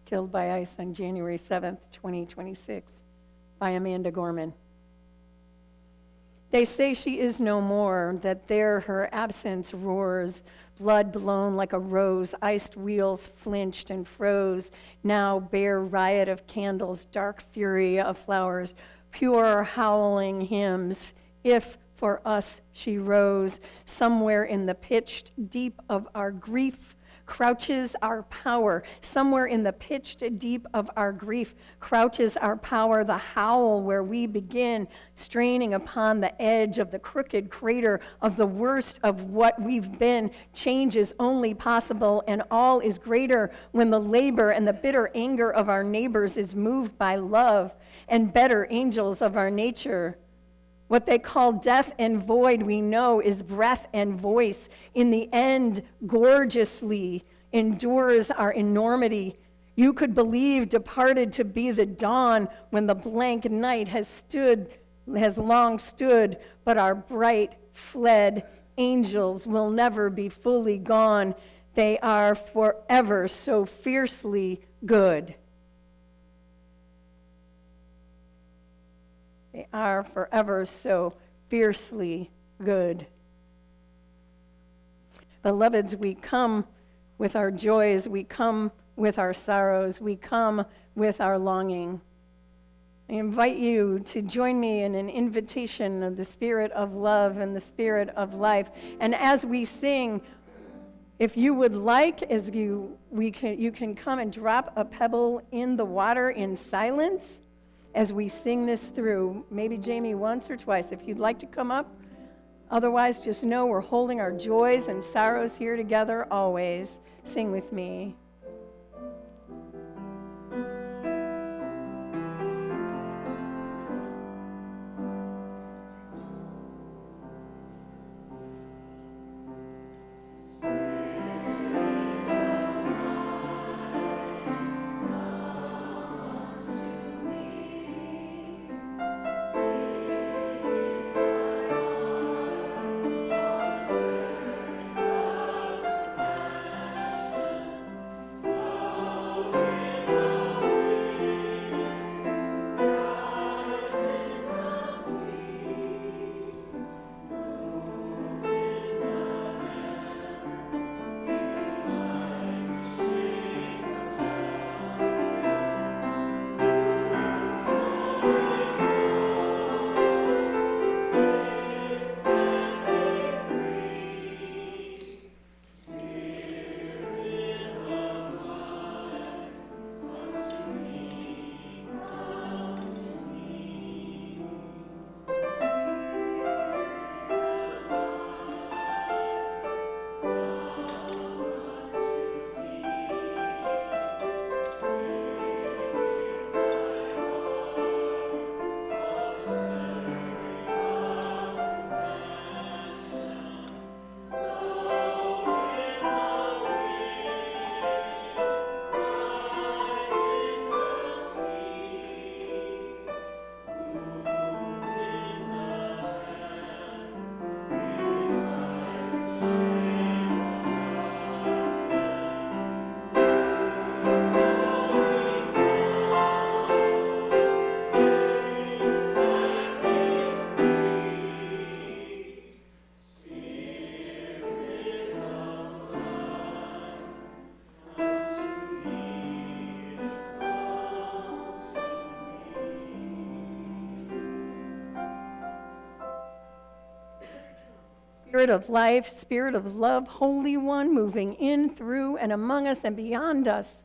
killed by ice on January 7th, 2026, by Amanda Gorman. They say she is no more, that there her absence roars, blood blown like a rose, iced wheels flinched and froze, now bare riot of candles, dark fury of flowers, pure howling hymns, if for us she rose, somewhere in the pitched deep of our grief, crouches our power. Somewhere in the pitched deep of our grief crouches our power, the howl where we begin, straining upon the edge of the crooked crater of the worst of what we've been. Change is only possible, and all is greater when the labor and the bitter anger of our neighbors is moved by love and better angels of our nature. What they call death and void, we know, is breath and voice. In the end, gorgeously endures our enormity. You could believe departed to be the dawn when the blank night has long stood, but our bright fled angels will never be fully gone. They are forever so fiercely good. They are forever so fiercely good. Beloveds, we come with our joys, we come with our sorrows, we come with our longing. I invite you to join me in an invitation of the spirit of love and the spirit of life. And as we sing, if you would like, you can come and drop a pebble in the water in silence as we sing this through, maybe Jamie once or twice, if you'd like to come up. Otherwise, just know we're holding our joys and sorrows here together always. Sing with me. Spirit of life, Spirit of love, Holy One, moving in, through, and among us and beyond us.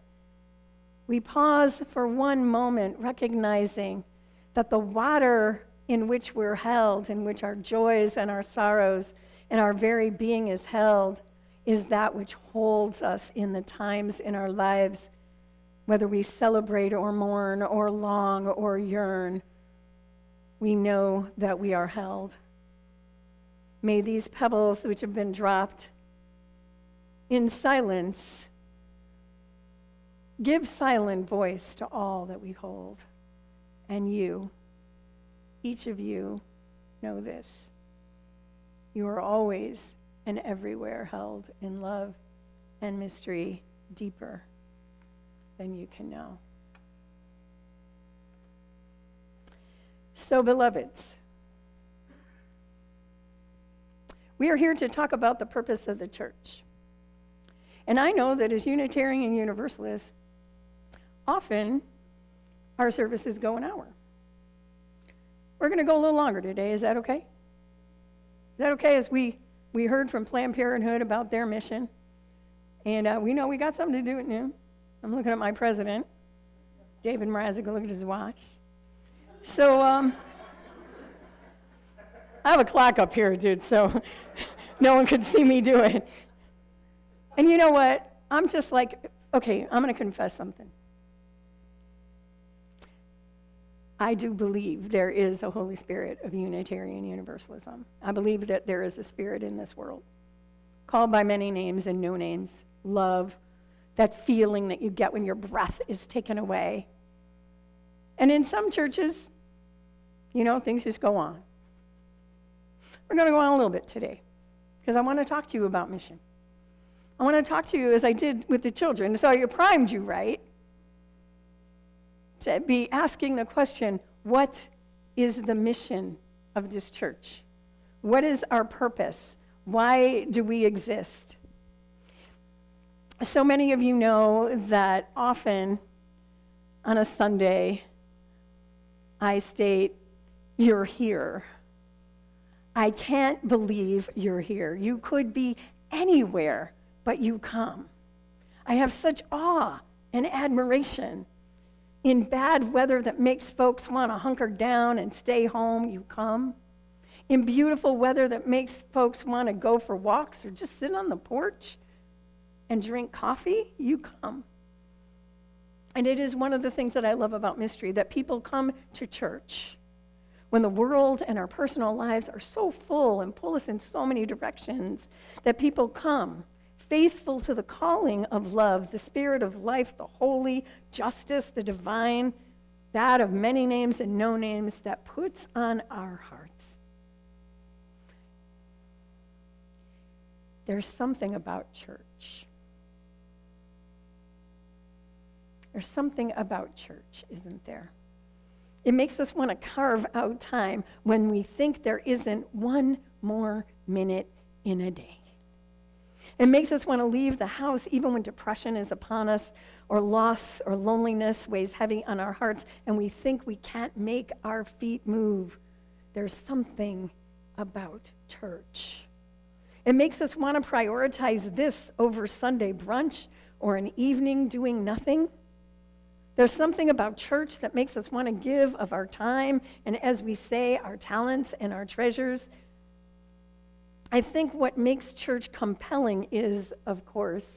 We pause for one moment, recognizing that the water in which we're held, in which our joys and our sorrows and our very being is held, is that which holds us in the times in our lives, whether we celebrate or mourn or long or yearn. We know that we are held. May these pebbles which have been dropped in silence give silent voice to all that we hold. And you, each of you, know this. You are always and everywhere held in love and mystery deeper than you can know. So, beloveds, we are here to talk about the purpose of the church. And I know that as Unitarian Universalists, often our services go an hour. We're going to go a little longer today. Is that okay? Is that okay? As we heard from Planned Parenthood about their mission, and we know we got something to do at noon. I'm looking at my president, David Mrazek, look at his watch. So I have a clock up here, dude, so no one could see me do it. And you know what? I'm just like, okay, I'm going to confess something. I do believe there is a Holy Spirit of Unitarian Universalism. I believe that there is a spirit in this world, called by many names and no names. Love, that feeling that you get when your breath is taken away. And in some churches, things just go on. We're going to go on a little bit today, because I want to talk to you about mission. I want to talk to you as I did with the children. So I primed you, right? To be asking the question, what is the mission of this church? What is our purpose? Why do we exist? So many of you know that often on a Sunday, I state, you're here. I can't believe you're here. You could be anywhere, but you come. I have such awe and admiration. In bad weather that makes folks want to hunker down and stay home, you come. In beautiful weather that makes folks want to go for walks or just sit on the porch and drink coffee, you come. And it is one of the things that I love about Mystery, that people come to church when the world and our personal lives are so full and pull us in so many directions, that people come faithful to the calling of love, the spirit of life, the holy, justice, the divine, that of many names and no names, that puts on our hearts. There's something about church. There's something about church, isn't there? It makes us want to carve out time when we think there isn't one more minute in a day. It makes us want to leave the house even when depression is upon us, or loss or loneliness weighs heavy on our hearts, and we think we can't make our feet move. There's something about church. It makes us want to prioritize this over Sunday brunch or an evening doing nothing. There's something about church that makes us want to give of our time, and as we say, our talents and our treasures. I think what makes church compelling is, of course,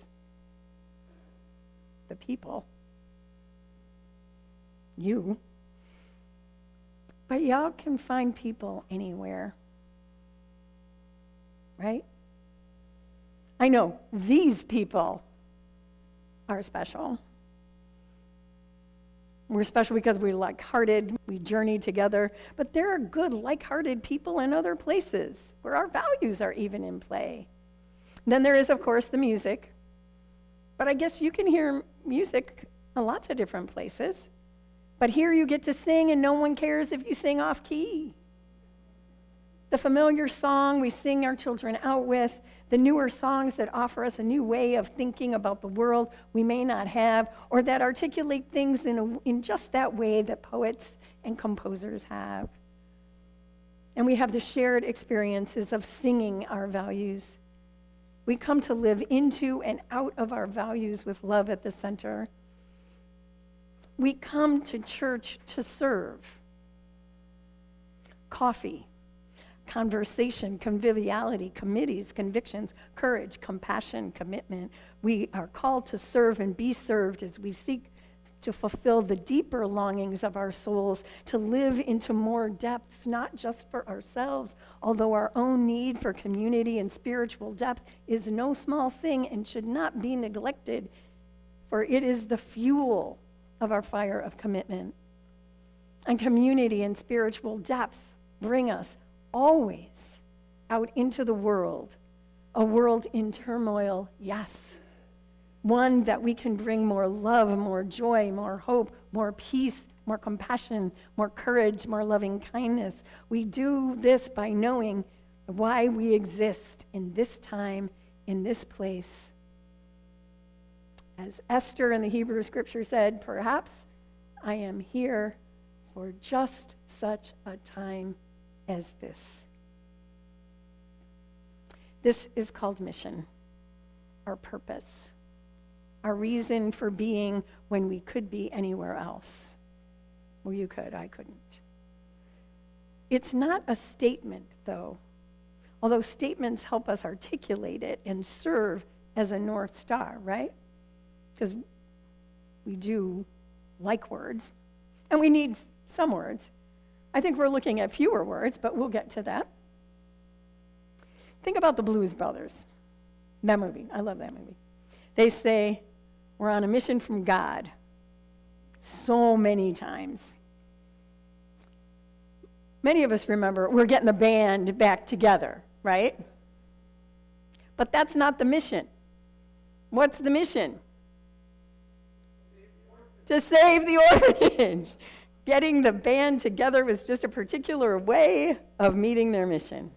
the people. You. But y'all can find people anywhere. Right? I know these people are special. We're special because we're like-hearted, we journey together, but there are good, like-hearted people in other places where our values are even in play. Then there is, of course, the music, but I guess you can hear music in lots of different places, but here you get to sing and no one cares if you sing off-key. The familiar song we sing our children out with, the newer songs that offer us a new way of thinking about the world we may not have, or that articulate things in just that way that poets and composers have. And we have the shared experiences of singing our values. We come to live into and out of our values with love at the center. We come to church to serve. Coffee, conversation, conviviality, committees, convictions, courage, compassion, commitment. We are called to serve and be served as we seek to fulfill the deeper longings of our souls, to live into more depths, not just for ourselves, although our own need for community and spiritual depth is no small thing and should not be neglected, for it is the fuel of our fire of commitment. And community and spiritual depth bring us always out into the world, a world in turmoil, yes, one that we can bring more love, more joy, more hope, more peace, more compassion, more courage, more loving kindness. We do this by knowing why we exist in this time, in this place. As Esther in the Hebrew scripture said, perhaps I am here for just such a time as this. This is called mission, our purpose, our reason for being when we could be anywhere else. Well, you could, I couldn't. It's not a statement, though, although statements help us articulate it and serve as a North Star, right? Because we do like words, and we need some words. I think we're looking at fewer words, but we'll get to that. Think about the Blues Brothers. That movie, I love that movie. They say, we're on a mission from God. So many times. Many of us remember we're getting the band back together, right? But that's not the mission. What's the mission? To save the orphanage. Getting the band together was just a particular way of meeting their mission.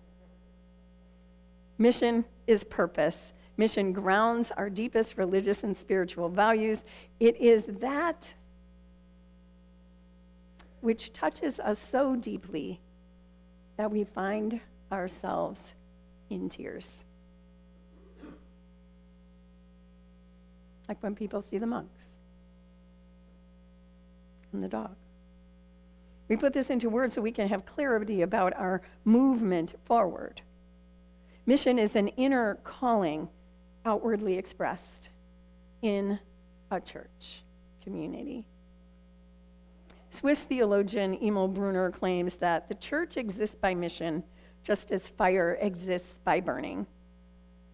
Mission is purpose. Mission grounds our deepest religious and spiritual values. It is that which touches us so deeply that we find ourselves in tears. Like when people see the monks and the dog. We put this into words so we can have clarity about our movement forward. Mission is an inner calling outwardly expressed in a church community. Swiss theologian Emil Brunner claims that the church exists by mission just as fire exists by burning.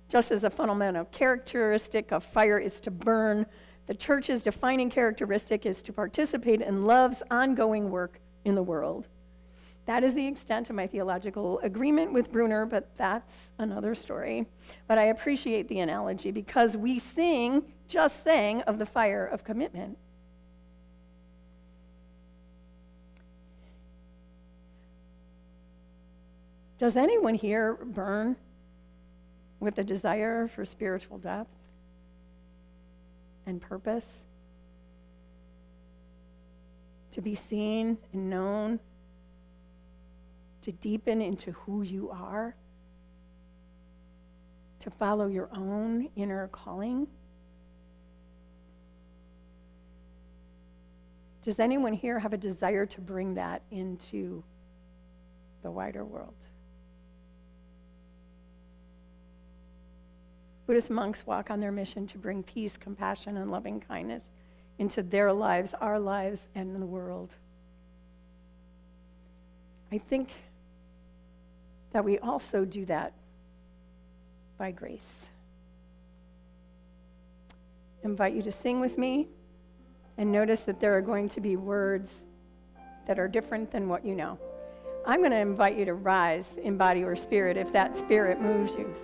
Just as a fundamental characteristic of fire is to burn, the church's defining characteristic is to participate in love's ongoing work in the world. That is the extent of my theological agreement with Brunner, but that's another story. But I appreciate the analogy because we just sang of the fire of commitment. Does anyone here burn with a desire for spiritual depth and purpose? To be seen and known? To deepen into who you are? To follow your own inner calling? Does anyone here have a desire to bring that into the wider world? Buddhist monks walk on their mission to bring peace, compassion, and loving kindness into their lives, our lives, and the world. I think that we also do that by grace. I invite you to sing with me and notice that there are going to be words that are different than what you know. I'm going to invite you to rise in body or spirit if that spirit moves you.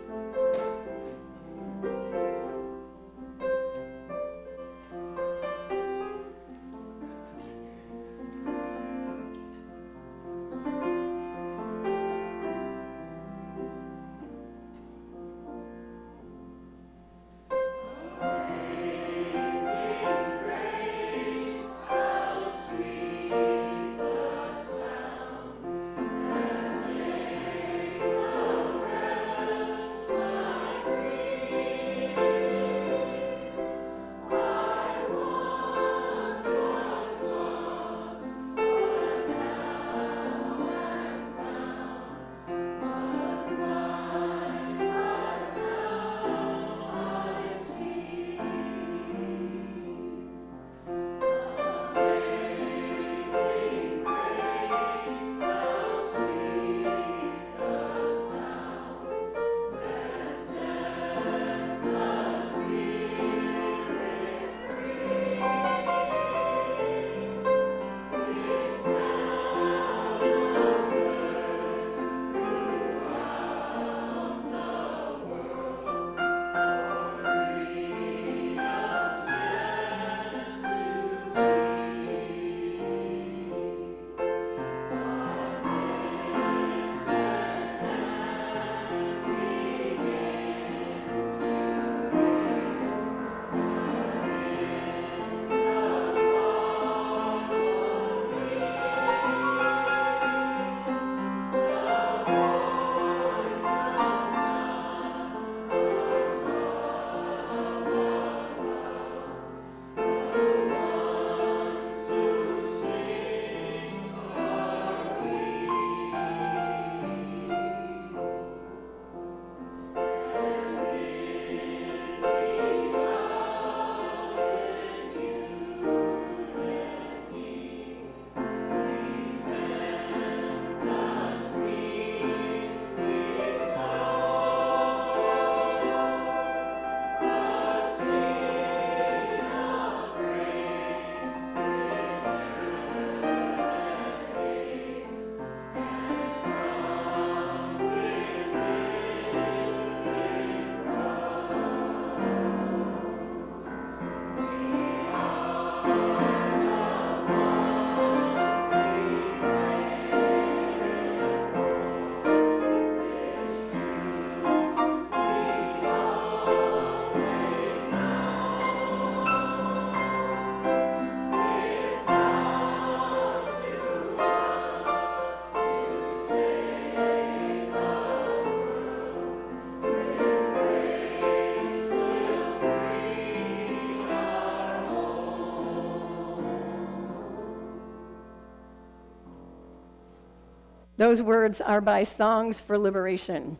Those words are by Songs for Liberation,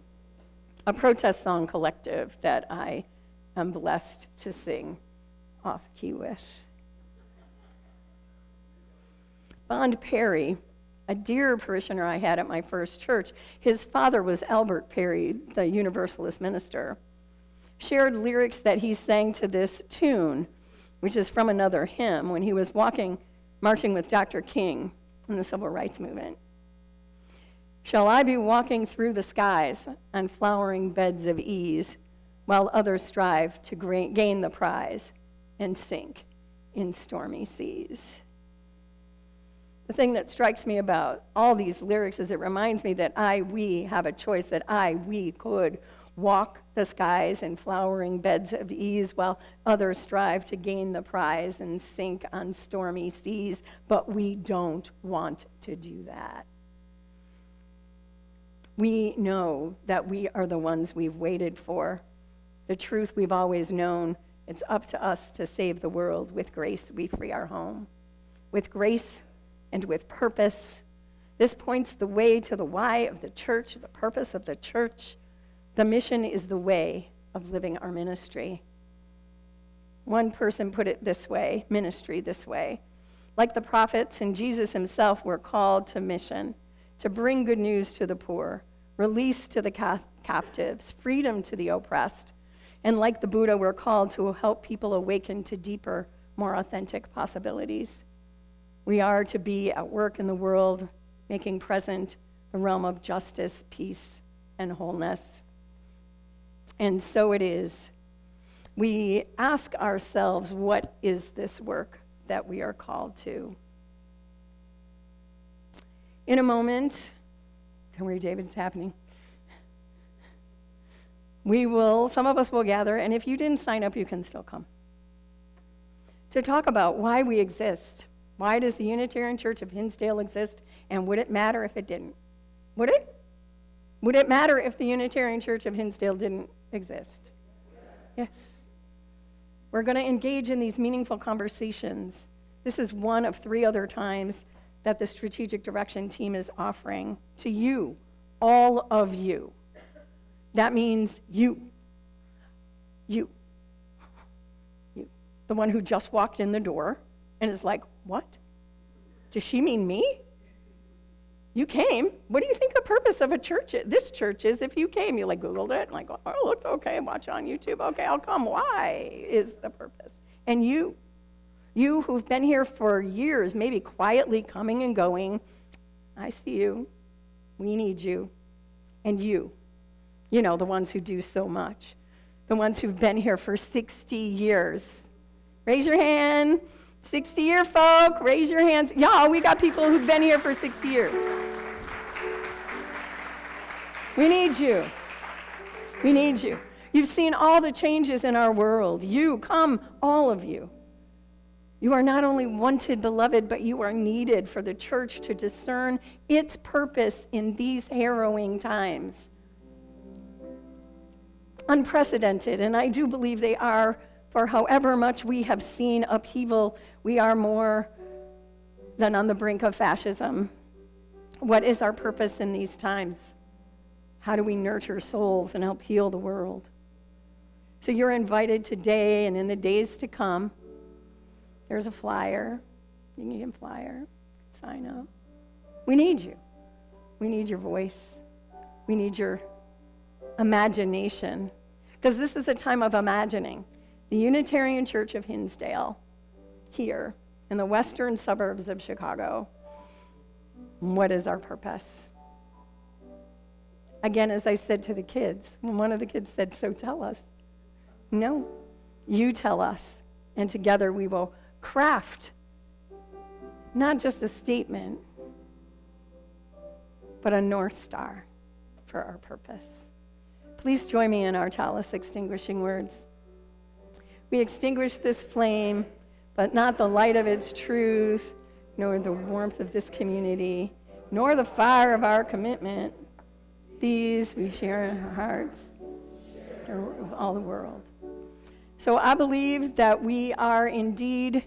a protest song collective that I am blessed to sing off-key with. Bond Perry, a dear parishioner I had at my first church, his father was Albert Perry, the Universalist minister, shared lyrics that he sang to this tune, which is from another hymn, when he was marching with Dr. King in the Civil Rights Movement. Shall I be walking through the skies on flowering beds of ease, while others strive to gain the prize and sink in stormy seas? The thing that strikes me about all these lyrics is it reminds me that we have a choice, that we could walk the skies in flowering beds of ease while others strive to gain the prize and sink on stormy seas, but we don't want to do that. We know that we are the ones we've waited for, the truth we've always known. It's up to us to save the world. With grace, we free our home. With grace and with purpose. This points the way to the why of the church, the purpose of the church. The mission is the way of living our ministry. One person put it this way, ministry this way. Like the prophets and Jesus himself, we're called to mission, to bring good news to the poor, release to the captives, freedom to the oppressed. And like the Buddha, we're called to help people awaken to deeper, more authentic possibilities. We are to be at work in the world, making present the realm of justice, peace, and wholeness. And so it is. We ask ourselves, what is this work that we are called to? In a moment, don't worry, David, it's happening. Some of us will gather, and if you didn't sign up, you can still come, to talk about why we exist. Why does the Unitarian Church of Hinsdale exist, and would it matter if it didn't? Would it? Would it matter if the Unitarian Church of Hinsdale didn't exist? Yes. We're going to engage in these meaningful conversations. This is one of 3 other times that the Strategic Direction team is offering to you, all of you. That means you. The one who just walked in the door and is like, what? Does she mean me? You came. What do you think the purpose of this church is if you came? You Googled it, oh, looks okay, watch it on YouTube. Okay, I'll come. Why is the purpose? And you who've been here for years, maybe quietly coming and going, I see you. We need you. And you know, the ones who do so much, the ones who've been here for 60 years. Raise your hand. 60-year folk, raise your hands. Y'all, we got people who've been here for 60 years. We need you. We need you. You've seen all the changes in our world. You, come, all of you. You are not only wanted, beloved, but you are needed for the church to discern its purpose in these harrowing times. Unprecedented, and I do believe they are. For however much we have seen upheaval, we are more than on the brink of fascism. What is our purpose in these times? How do we nurture souls and help heal the world? So you're invited today and in the days to come. There's a flyer. You can get a flyer. Sign up. We need you. We need your voice. We need your imagination. Because this is a time of imagining. The Unitarian Church of Hinsdale, here in the western suburbs of Chicago. What is our purpose? Again, as I said to the kids, when one of the kids said, so tell us. No, you tell us, and together we will craft not just a statement, but a North Star for our purpose. Please join me in our chalice extinguishing words. We extinguish this flame, but not the light of its truth, nor the warmth of this community, nor the fire of our commitment. These we share in our hearts of all the world. So I believe that we are indeed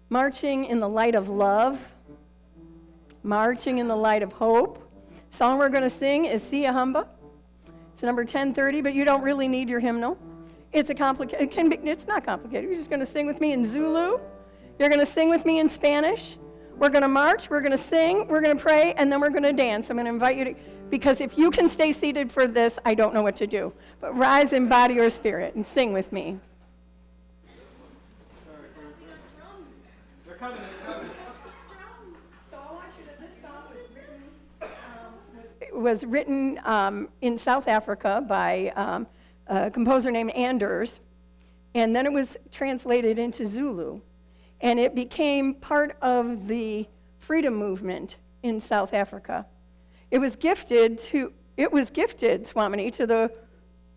marching in the light of love, Marching in the Light of Hope. Song we're going to sing is Sia Humba. It's number 1030, but you don't really need your hymnal. It's not complicated. You're just going to sing with me in Zulu. You're going to sing with me in Spanish. We're going to march, we're going to sing, we're going to pray, and then we're going to dance. I'm going to invite you to, because if you can stay seated for this, I don't know what to do. But rise in body or spirit and sing with me. They're coming, it's coming. So I want you to, this song was written in South Africa by a composer named Anders, and then it was translated into Zulu. And it became part of the freedom movement in South Africa. It was gifted, Swamini, to the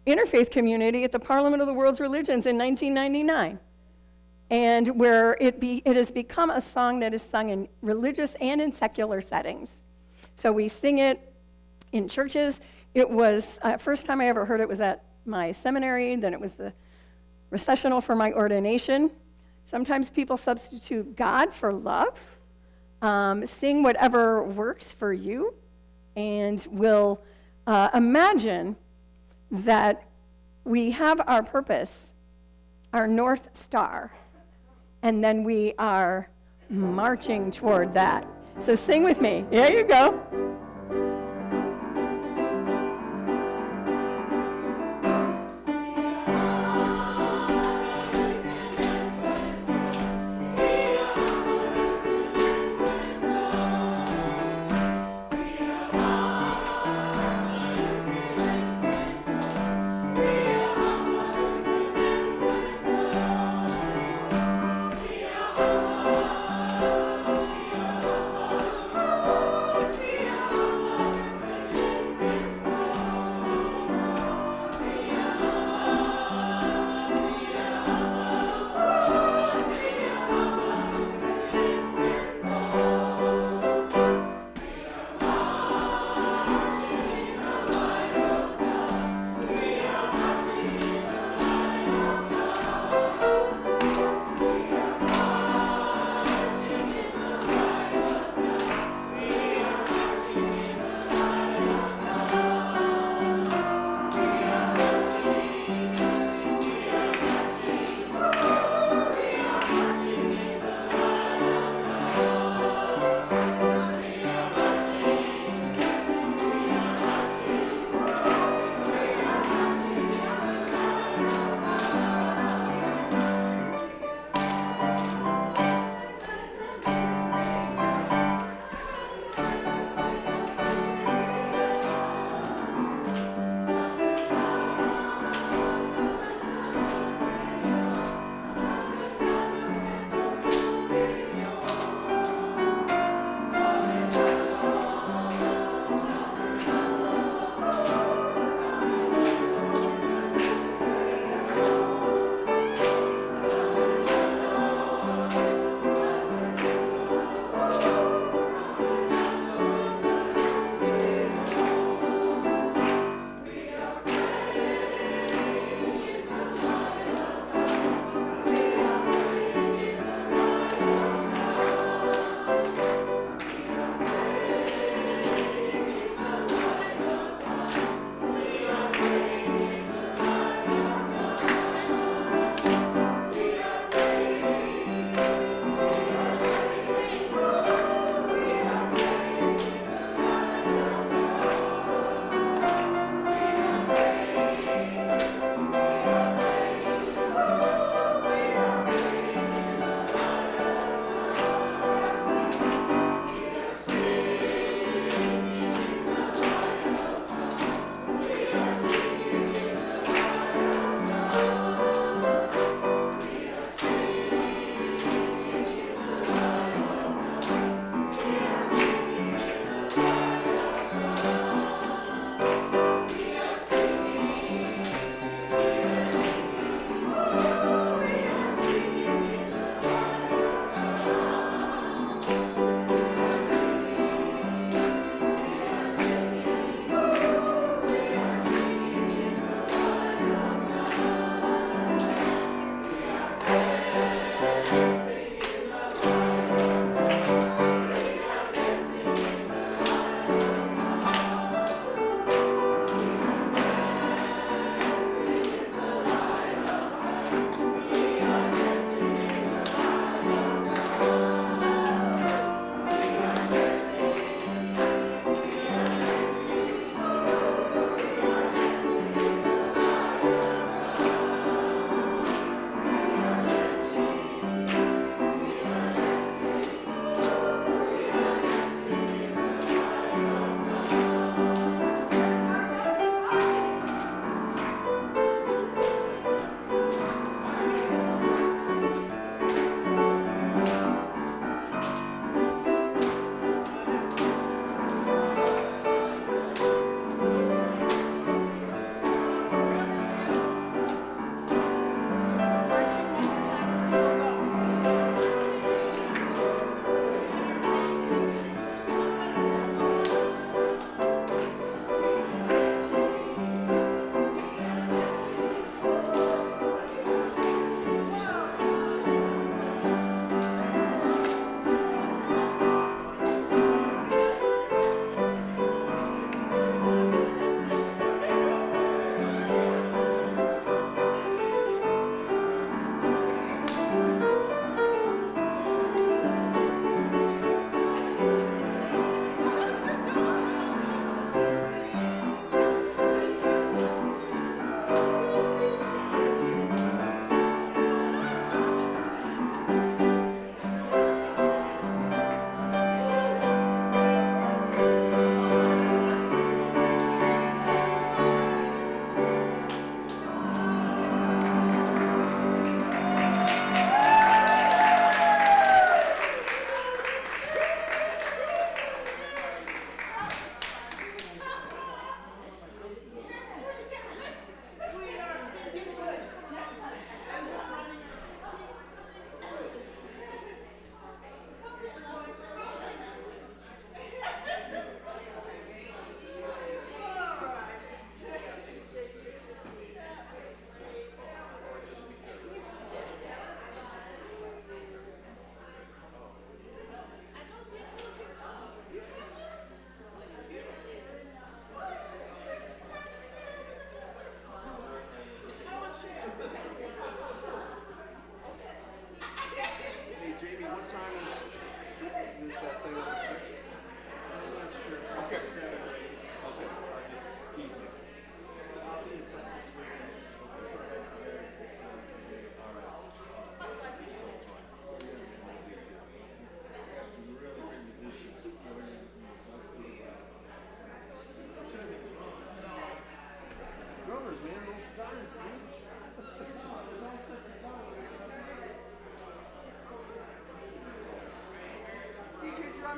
interfaith community at the Parliament of the World's Religions in 1999. And where it has become a song that is sung in religious and in secular settings. So we sing it in churches. It was, first time I ever heard it was at my seminary, then it was the recessional for my ordination. Sometimes people substitute God for love. Sing whatever works for you, and we'll imagine that we have our purpose, our North Star, and then we are marching toward that. So sing with me. There you go.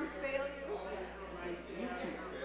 fail you.